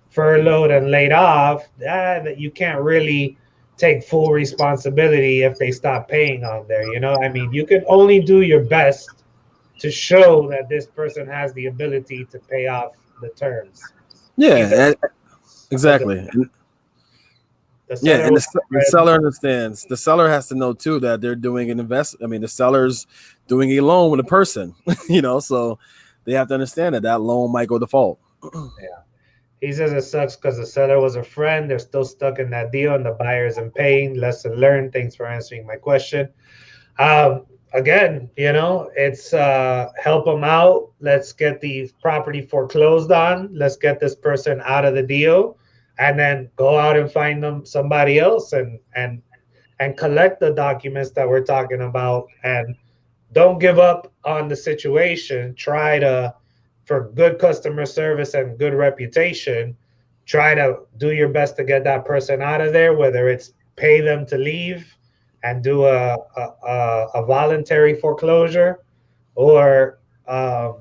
furloughed and laid off, that you can't really take full responsibility if they stop paying on there. I mean, you can only do your best to show that this person has the ability to pay off the terms. Either Yeah, but the, exactly. the Yeah, seller and will the seller understands. The seller has to know too that they're doing an invest. I mean, the seller's doing a loan with a person, so they have to understand that loan might go default. yeah. He says it sucks because the seller was a friend. They're still stuck in that deal and the buyer isn't paying. Lesson learned. Thanks for answering my question. Again, it's help them out. Let's get the property foreclosed on. Let's get this person out of the deal, and then go out and find them somebody else and collect the documents that we're talking about. And don't give up on the situation. Try to, for good customer service and good reputation, try to do your best to get that person out of there, whether it's pay them to leave and do a voluntary foreclosure, or um,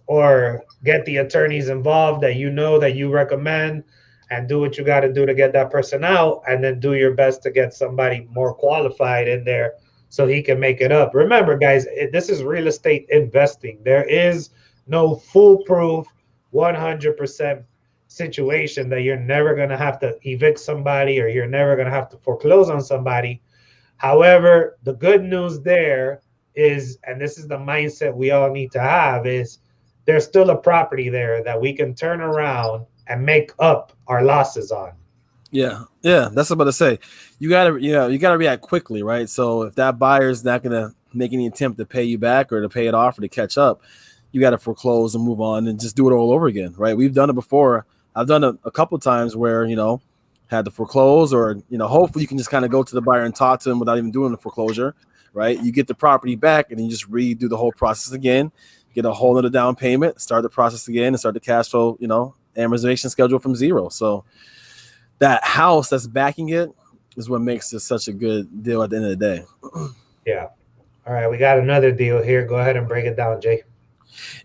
or get the attorneys involved that you know that you recommend, and do what you got to do to get that person out, and then do your best to get somebody more qualified in there so he can make it up. Remember, guys, this is real estate investing. There is no foolproof 100% situation that you're never going to have to evict somebody or you're never going to have to foreclose on somebody. However, the good news there is, and this is the mindset we all need to have, is there's still a property there that we can turn around and make up our losses on. Yeah, yeah, that's what I'm about to say. You gotta react quickly, right? So if that buyer's not gonna make any attempt to pay you back or to pay it off or to catch up, you got to foreclose and move on and just do it all over again, right? We've done it before. I've done it a couple times where had to foreclose, or hopefully you can just kind of go to the buyer and talk to them without even doing the foreclosure, right? You get the property back and then you just redo the whole process again, get a whole other down payment, start the process again, and start the cash flow, amortization schedule from zero. So that house that's backing it is what makes it such a good deal at the end of the day. Yeah. All right, we got another deal here. Go ahead and break it down, Jay.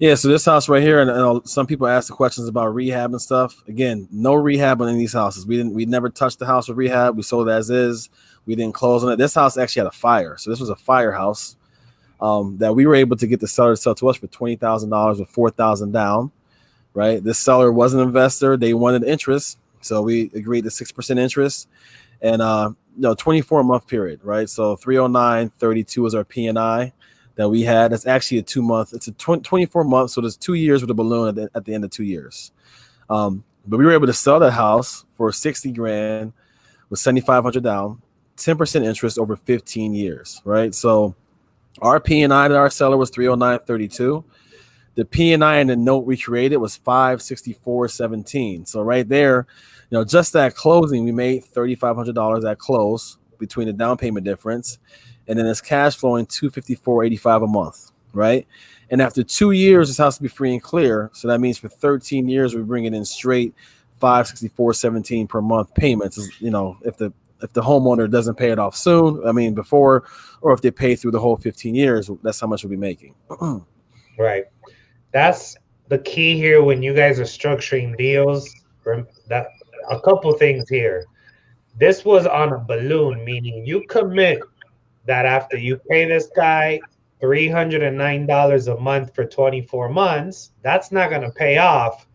Yeah, so this house right here, and some people ask the questions about rehab and stuff. Again, no rehab on any of these houses. We never touched the house with rehab. We sold it as is. We didn't close on it. This house actually had a fire, so this was a firehouse that we were able to get the seller to sell to us for $20,000 with $4,000 down. Right, this seller was an investor. They wanted interest, so we agreed to 6% interest, and 24-month period. Right, so 309.32 is our P&I that we had. That's actually a 2-month. It's a 24 months, so there's 2 years with a balloon at the end of 2 years. But we were able to sell that house for $60,000 with $7,500 down, 10% interest over 15 years. Right, so our P&I to our seller was 309.32. The P&I and the note we created was 564.17. So right there, just that closing, we made $3,500 at close between the down payment difference, and then it's cash flowing $254.85 a month, right? And after 2 years, this house will be free and clear. So that means for 13 years, we're bringing in straight $564.17 per month payments. If the homeowner doesn't pay it off soon, before, or if they pay through the whole 15 years, that's how much we'll be making. Right. That's the key here when you guys are structuring deals. That a couple things here. This was on a balloon, meaning you commit that after you pay this guy $309 a month for 24 months, that's not going to pay off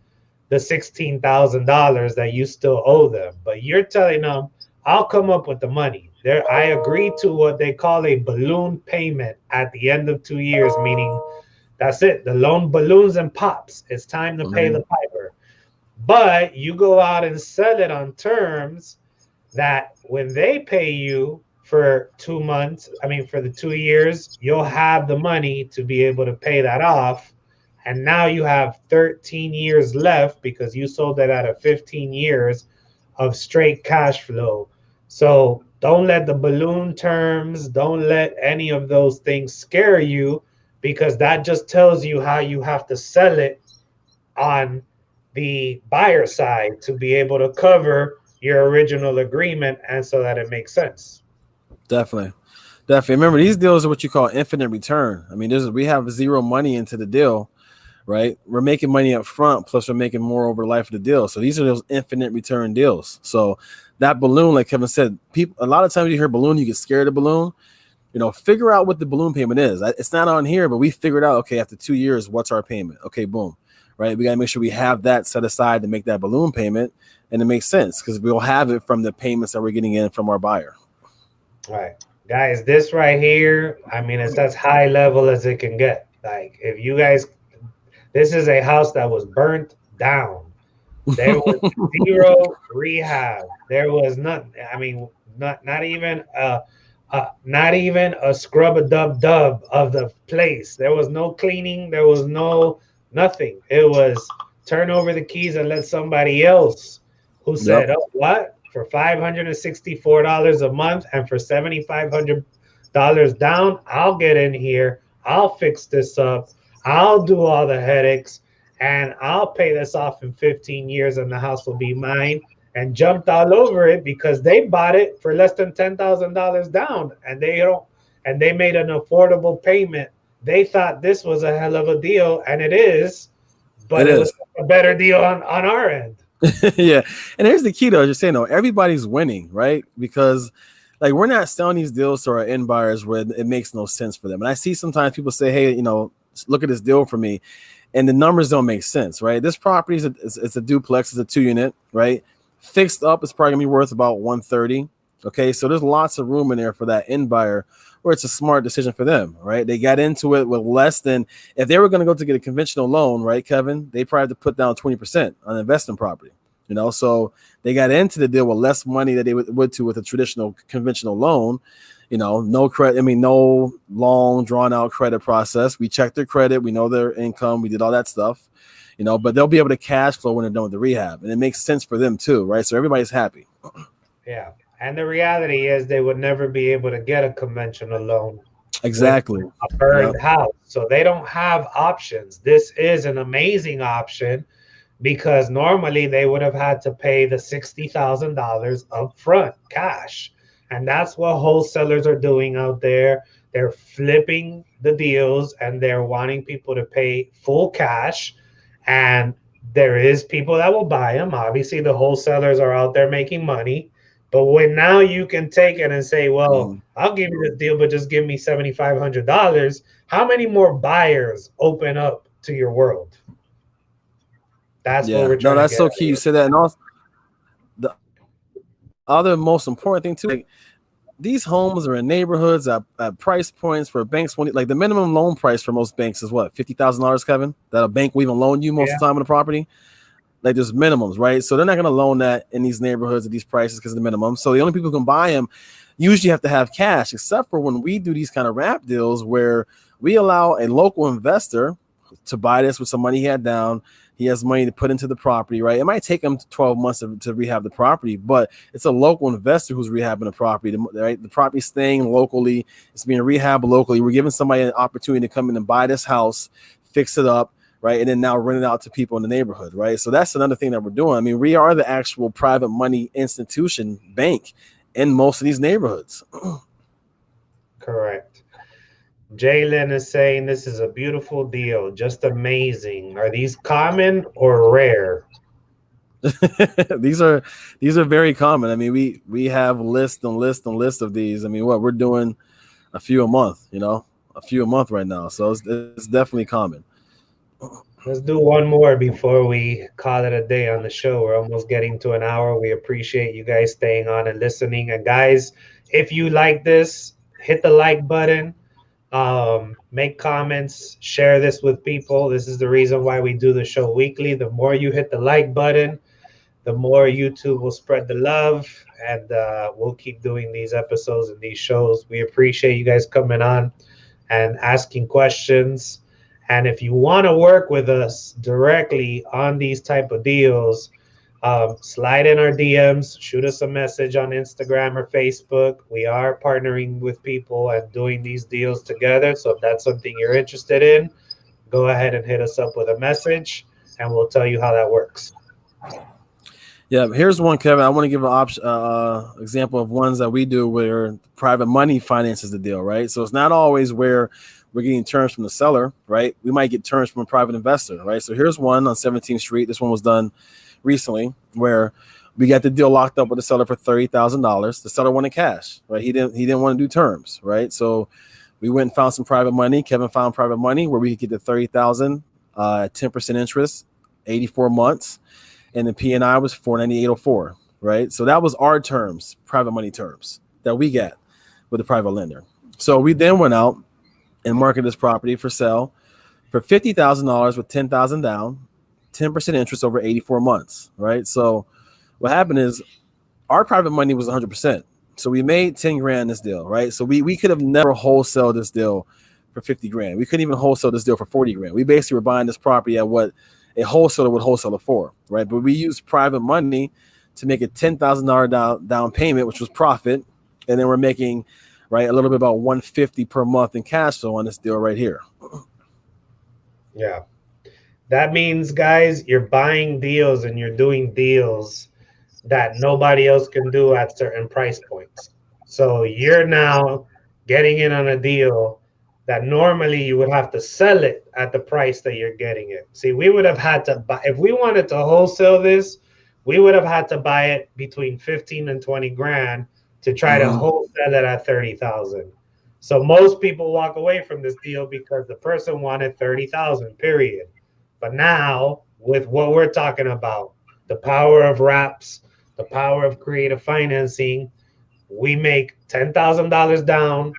the $16,000 that you still owe them. But you're telling them, I'll come up with the money. I agree to what they call a balloon payment at the end of 2 years, meaning that's it. The loan balloons and pops. It's time to pay the piper. But you go out and sell it on terms that when they pay you for 2 months, for the 2 years, you'll have the money to be able to pay that off. And now you have 13 years left because you sold it out of 15 years of straight cash flow. So don't let the balloon terms, don't let any of those things scare you, because that just tells you how you have to sell it on the buyer side to be able to cover your original agreement, and so that it makes sense. Definitely. Remember, these deals are what you call infinite return. We have zero money into the deal, right? We're making money up front, plus we're making more over the life of the deal. So these are those infinite return deals. So that balloon, like Kevin said, a lot of times you hear balloon, you get scared of balloon. Figure out what the balloon payment is. It's not on here, but we figured out, okay, after 2 years, what's our payment? Okay, boom, right? We got to make sure we have that set aside to make that balloon payment, and it makes sense because we'll have it from the payments that we're getting in from our buyer. All right, guys, this right here, it's as high level as it can get. Like, if you guys, this is a house that was burnt down. There was zero rehab. There was nothing. Not even a scrub a dub of the place. There was no cleaning. There was nothing. It was turn over the keys and let somebody else who said, oh, what? For $564 a month and for $7,500 down, I'll get in here. I'll fix this up. I'll do all the headaches. and I'll pay this off in 15 years and the house will be mine, and jumped all over it because they bought it for less than $10,000 down, and they made an affordable payment. They thought this was a hell of a deal, and it is, It but it was is. a better deal on our end. Yeah. And here's the key though, just saying, no, everybody's winning, right? Because like we're not selling these deals to our end buyers where it makes no sense for them. And I see sometimes people say, hey, look at this deal for me. And the numbers don't make sense, right? This property it's a duplex, it's a 2-unit, right? Fixed up, it's probably gonna be worth about 130. Okay, so there's lots of room in there for that end buyer where it's a smart decision for them, right? They got into it with less than, if they were going to go to get a conventional loan, right, Kevin, they probably had to put down 20% on investment property, so they got into the deal with less money that they would to with a traditional conventional loan. No credit, no long drawn out credit process. We checked their credit, we know their income, we did all that stuff, but they'll be able to cash flow when they're done with the rehab, and it makes sense for them too, right? So everybody's happy. Yeah. And the reality is they would never be able to get a conventional loan with Exactly. a burned Yep. house. So they don't have options. This is an amazing option because normally they would have had to pay the $60,000 up front cash. And that's what wholesalers are doing out there. They're flipping the deals and they're wanting people to pay full cash. And there is people that will buy them. Obviously, the wholesalers are out there making money. But when now you can take it and say, well, I'll give you this deal, but just give me $7,500. How many more buyers open up to your world? That's what Yeah. we're No, trying to that's get so at key. You here. said that. And also, the other most important thing, too, like, these homes are in neighborhoods at price points for banks. Like the minimum loan price for most banks is what, $50,000, Kevin? That a bank will even loan you most Yeah. of the time on the property. Like there's minimums, right? So they're not going to loan that in these neighborhoods at these prices because of the minimum. So the only people who can buy them usually have to have cash, except for when we do these kind of wrap deals where we allow a local investor to buy this with some money he had down. He has money to put into the property, right? It might take him 12 months to rehab the property, but it's a local investor who's rehabbing the property, right? The property's staying locally. It's being rehabbed locally. We're giving somebody an opportunity to come in and buy this house, fix it up, right? And then now rent it out to people in the neighborhood, right? So that's another thing that we're doing. I mean, we are the actual private money institution bank in most of these neighborhoods. Correct. Jalen is saying this is a beautiful deal, just amazing. Are these common or rare? these are very common. I mean, we have lists and lists and lists of these. I mean, we're doing a few a month, a few a month right now. So it's definitely common. Let's do one more before we call it a day on the show. We're almost getting to an hour. We appreciate you guys staying on and listening. And guys, if you like this, hit the like button, make comments, share this with people. This is the reason why we do the show weekly. The more you hit the like button, the more YouTube will spread the love, and we'll keep doing these episodes and these shows. We appreciate you guys coming on and asking questions. And if you want to work with us directly on these type of deals, slide in our DMs, shoot us a message on Instagram or Facebook. We are partnering with people and doing these deals together. So if that's something you're interested in, go ahead and hit us up with a message and we'll tell you how that works. Yeah, here's one, Kevin. I want to give an example of ones that we do where private money finances the deal, right? So it's not always where we're getting terms from the seller, right? We might get terms from a private investor, right? So here's one on 17th Street. This one was done recently where we got the deal locked up with the seller for $30,000. The seller wanted cash, right? He didn't want to do terms, right? So we went and found some private money. Kevin found private money where we could get the $30,000 at 10% interest, 84 months. And the P&I was $498.04, right? So that was our terms, private money terms that we get with the private lender. So we then went out and marketed this property for sale for $50,000 with $10,000 down, 10% interest over 84 months, right? So what happened is our private money was 100%. So we made 10 grand this deal, right? So we could have never wholesaled this deal for 50 grand. We couldn't even wholesale this deal for 40 grand. We basically were buying this property at what a wholesaler would wholesale it for, right? But we used private money to make a $10,000 down payment, which was profit. And then we're making, right, a little bit about $150 per month in cash flow on this deal right here. Yeah. That means, guys, you're buying deals and you're doing deals that nobody else can do at certain price points. So you're now getting in on a deal that normally you would have to sell it at the price that you're getting it. See, we would have had to buy, if we wanted to wholesale this, we would have had to buy it between 15 and 20 grand to try to Mhm. wholesale it at 30,000. So most people walk away from this deal because the person wanted 30,000, period. But now, with what we're talking about, the power of wraps, the power of creative financing, we make $10,000 down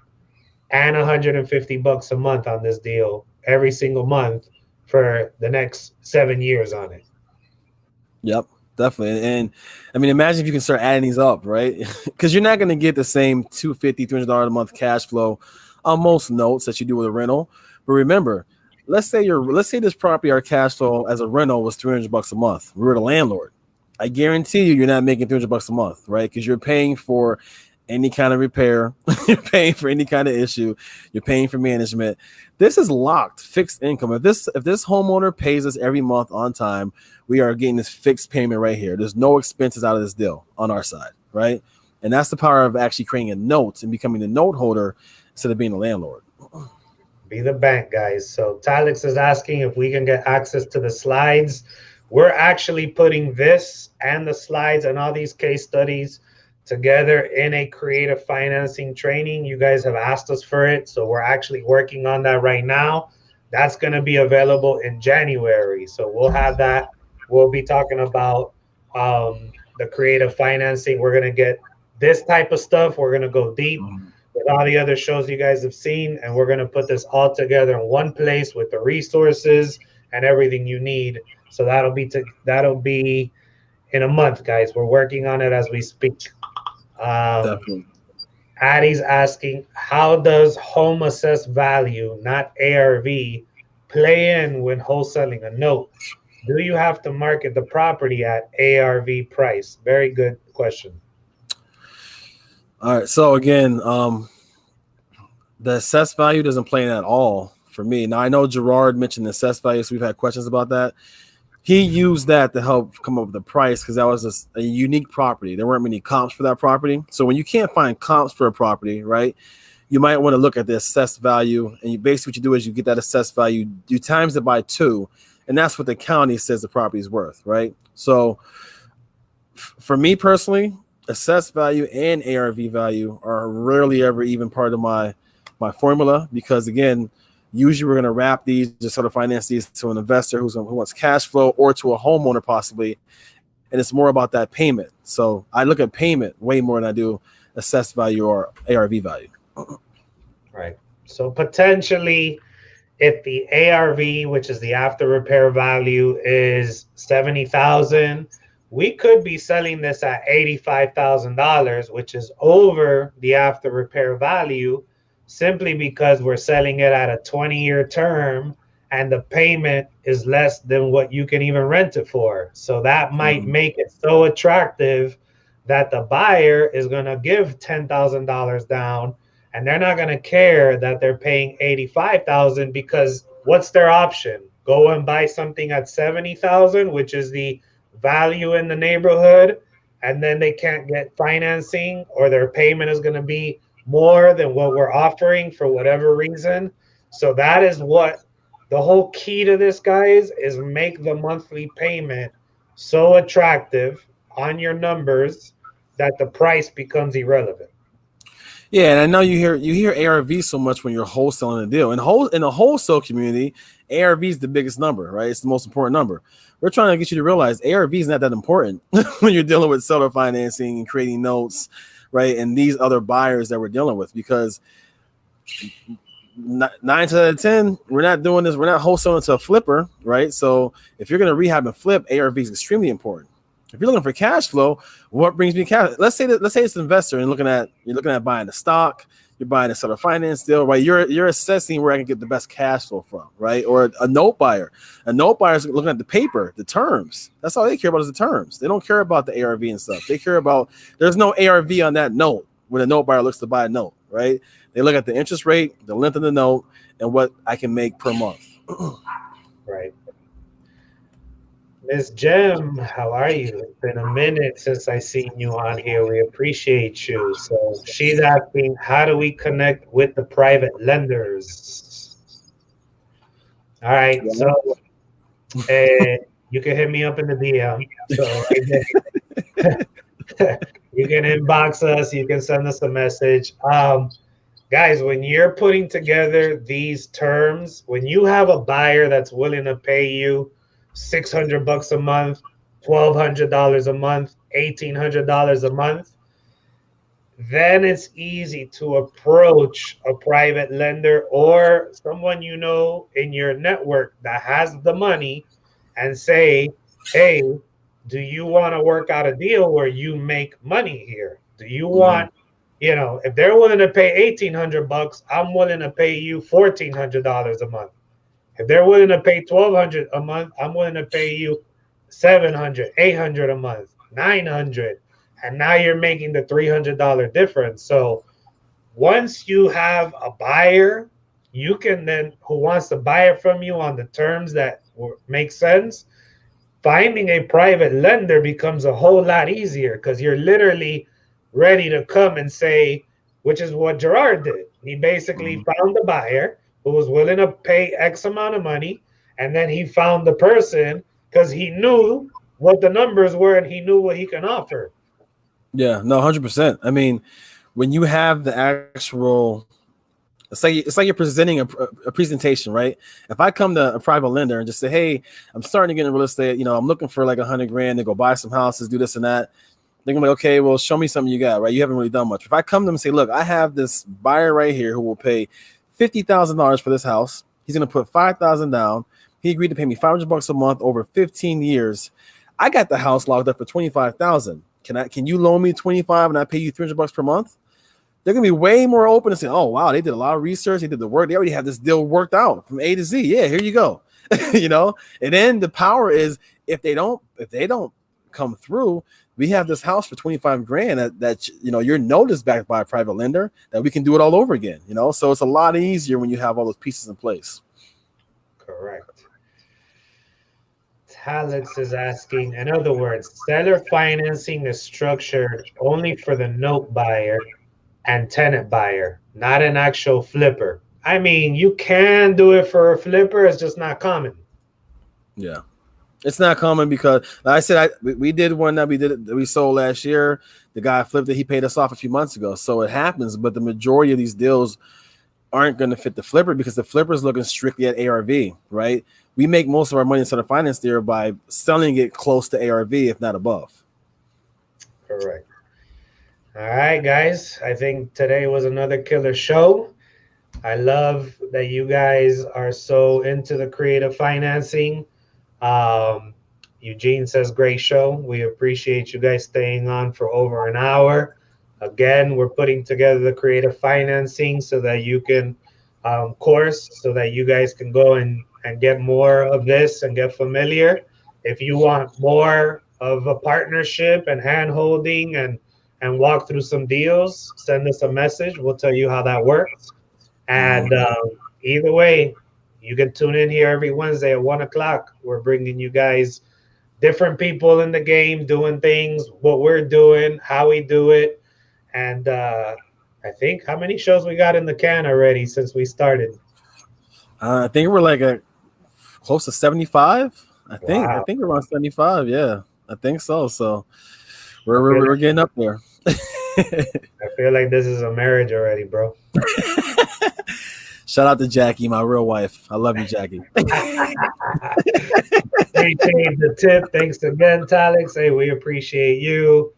and 150 bucks a month on this deal every single month for the next 7 years on it. Yep, definitely. And I mean, imagine if you can start adding these up, right? Because you're not going to get the same $250, $300 a month cash flow on most notes that you do with a rental. But remember, let's say this property, our cash flow as a rental was 300 bucks a month. We were the landlord. I guarantee you're not making 300 bucks a month, right? Because you're paying for any kind of repair, you're paying for any kind of issue, you're paying for management. This is locked fixed income. If this homeowner pays us every month on time, we are getting this fixed payment right here. There's no expenses out of this deal on our side, right? And that's the power of actually creating a note and becoming the note holder instead of being a landlord. Be the bank, guys. So Talix is asking if we can get access to the slides. We're actually putting this and the slides and all these case studies together in a creative financing training. You guys have asked us for it, so we're actually working on that right now. That's going to be available in January. So we'll have that. We'll be talking about the creative financing. We're going to get this type of stuff. We're going to go deep with all the other shows you guys have seen, and we're going to put this all together in one place with the resources and everything you need. So that'll be in a month, guys. We're working on it as we speak. Um, Definitely. Addie's asking, how does home assessed value, not ARV, play in when wholesaling a note? Do you have to market the property at ARV price? Very good question. All right. So again, the assessed value doesn't play in at all for me. Now I know Gerard mentioned the assessed value, so we've had questions about that. He used that to help come up with the price because that was a unique property. There weren't many comps for that property. So when you can't find comps for a property, right, you might want to look at the assessed value. And you basically what you do is you get that assessed value, you times it by 2, and that's what the county says the property is worth, right? So for me personally, assessed value and ARV value are rarely ever even part of my formula because again, usually we're going to wrap these, just sort of finance these to an investor who wants cash flow or to a homeowner possibly, and it's more about that payment. So I look at payment way more than I do assessed value or ARV value. Right. So potentially, if the ARV, which is the after repair value, is 70,000, we could be selling this at $85,000, which is over the after repair value, simply because we're selling it at a 20-year term and the payment is less than what you can even rent it for. So that might make it so attractive that the buyer is going to give $10,000 down, and they're not going to care that they're paying 85,000 because what's their option? Go and buy something at 70,000, which is the value in the neighborhood, and then they can't get financing, or their payment is going to be more than what we're offering for whatever reason. So that is what the whole key to this, guys, is make the monthly payment so attractive on your numbers that the price becomes irrelevant. Yeah, and I know you hear ARV so much when you're wholesaling a deal. In the wholesale community, ARV is the biggest number, right? It's the most important number. We're trying to get you to realize ARV is not that important when you're dealing with seller financing and creating notes, right? And these other buyers that we're dealing with, because 9 out of 10, we're not doing this. We're not wholesaling to a flipper, right? So if you're going to rehab and flip, ARV is extremely important. If you're looking for cash flow, what brings me cash? Let's say it's an investor and you're looking at buying a stock, you're buying a seller finance deal, right? You're assessing where I can get the best cash flow from, right? Or a note buyer. A note buyer is looking at the paper, the terms. That's all they care about is the terms. They don't care about the ARV and stuff. They care about there's no ARV on that note when a note buyer looks to buy a note, right? They look at the interest rate, the length of the note, and what I can make per month. Right. Miss Jem, how are you? It's been a minute since I seen you on here. We appreciate you. So she's asking, how do we connect with the private lenders? All right, so Yeah. uh, you can hit me up in the DM. So you can inbox us. You can send us a message. Guys, when you're putting together these terms, when you have a buyer that's willing to pay you $600 a month, $1,200 a month, $1,800 a month, then it's easy to approach a private lender or someone you know in your network that has the money and say, hey, do you want to work out a deal where you make money here? Do you Mhm. want, if they're willing to pay $1,800, I'm willing to pay you $1,400 a month. If they're willing to pay 1,200 a month, I'm willing to pay you 700, 800 a month, 900, and now you're making the $300 difference. So once you have a buyer, you can then who wants to buy it from you on the terms that make sense. Finding a private lender becomes a whole lot easier because you're literally ready to come and say, which is what Gerard did. He basically Mhm. found the buyer who was willing to pay X amount of money, and then he found the person because he knew what the numbers were and he knew what he can offer. Yeah, no, 100%. I mean, when you have the actual, it's like you're presenting a presentation, right? If I come to a private lender and just say, "Hey, I'm starting to get in real estate. I'm looking for like 100 grand to go buy some houses, do this and that," they're gonna be like, "Okay, well, show me something you got, right? You haven't really done much." If I come to them and say, "Look, I have this buyer right here who will pay $50,000 for this house. He's gonna put 5,000 down. He agreed to pay me $500 a month over 15 years. I got the house locked up for 25,000. Can you loan me 25 and I pay you $300 per month?" They're gonna be way more open and say, "Oh wow, they did a lot of research. They did the work. They already have this deal worked out from A to Z. Yeah, here you go." you know. And then the power is if they don't come through, we have this house for 25 grand that your note is backed by a private lender that we can do it all over again. So it's a lot easier when you have all those pieces in place. Correct. Talix is asking, in other words, seller financing is structured only for the note buyer and tenant buyer, not an actual flipper. I mean, you can do it for a flipper, it's just not common. Yeah. It's not common because, like I said, we did one that we sold last year. The guy flipped it. He paid us off a few months ago. So it happens, but the majority of these deals aren't going to fit the flipper because the flipper is looking strictly at ARV, right? We make most of our money in seller finance there by selling it close to ARV, if not above. Correct. All right, guys. I think today was another killer show. I love that you guys are so into the creative financing. Um, Eugene says, great show. We appreciate you guys staying on for over an hour. Again, we're putting together the creative financing so that you can course so that you guys can go and get more of this and get familiar. If you want more of a partnership and hand holding and walk through some deals, send us a message. We'll tell you how that works. And Mm-hmm. either way, you can tune in here every Wednesday at 1 o'clock. We're bringing you guys different people in the game doing things, what we're doing, how we do it. And I think how many shows we got in the can already since we started? I think we're like a close to 75. I think. I Wow. think we're around 75. Yeah, I think so. So we're I feel we're, we're like getting up there. I feel like this is a marriage already, bro. Shout out to Jackie, my real wife. I love you, Jackie. Appreciate the tip. Thanks again, Talix. Hey, we appreciate you.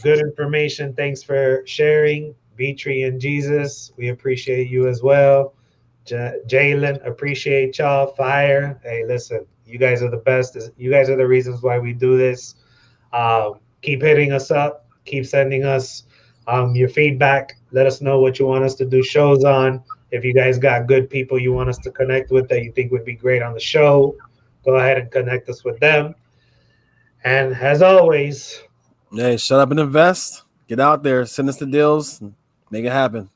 Good information. Thanks for sharing. Beatree and Jesus, we appreciate you as well. Jalen, appreciate y'all. Fire. Hey, listen, you guys are the best. You guys are the reasons why we do this. Keep hitting us up. Keep sending us your feedback. Let us know what you want us to do shows on. If you guys got good people you want us to connect with that you think would be great on the show, go ahead and connect us with them. And as always, Hey, shut up and invest. Get out there. Send us the deals. Make it happen.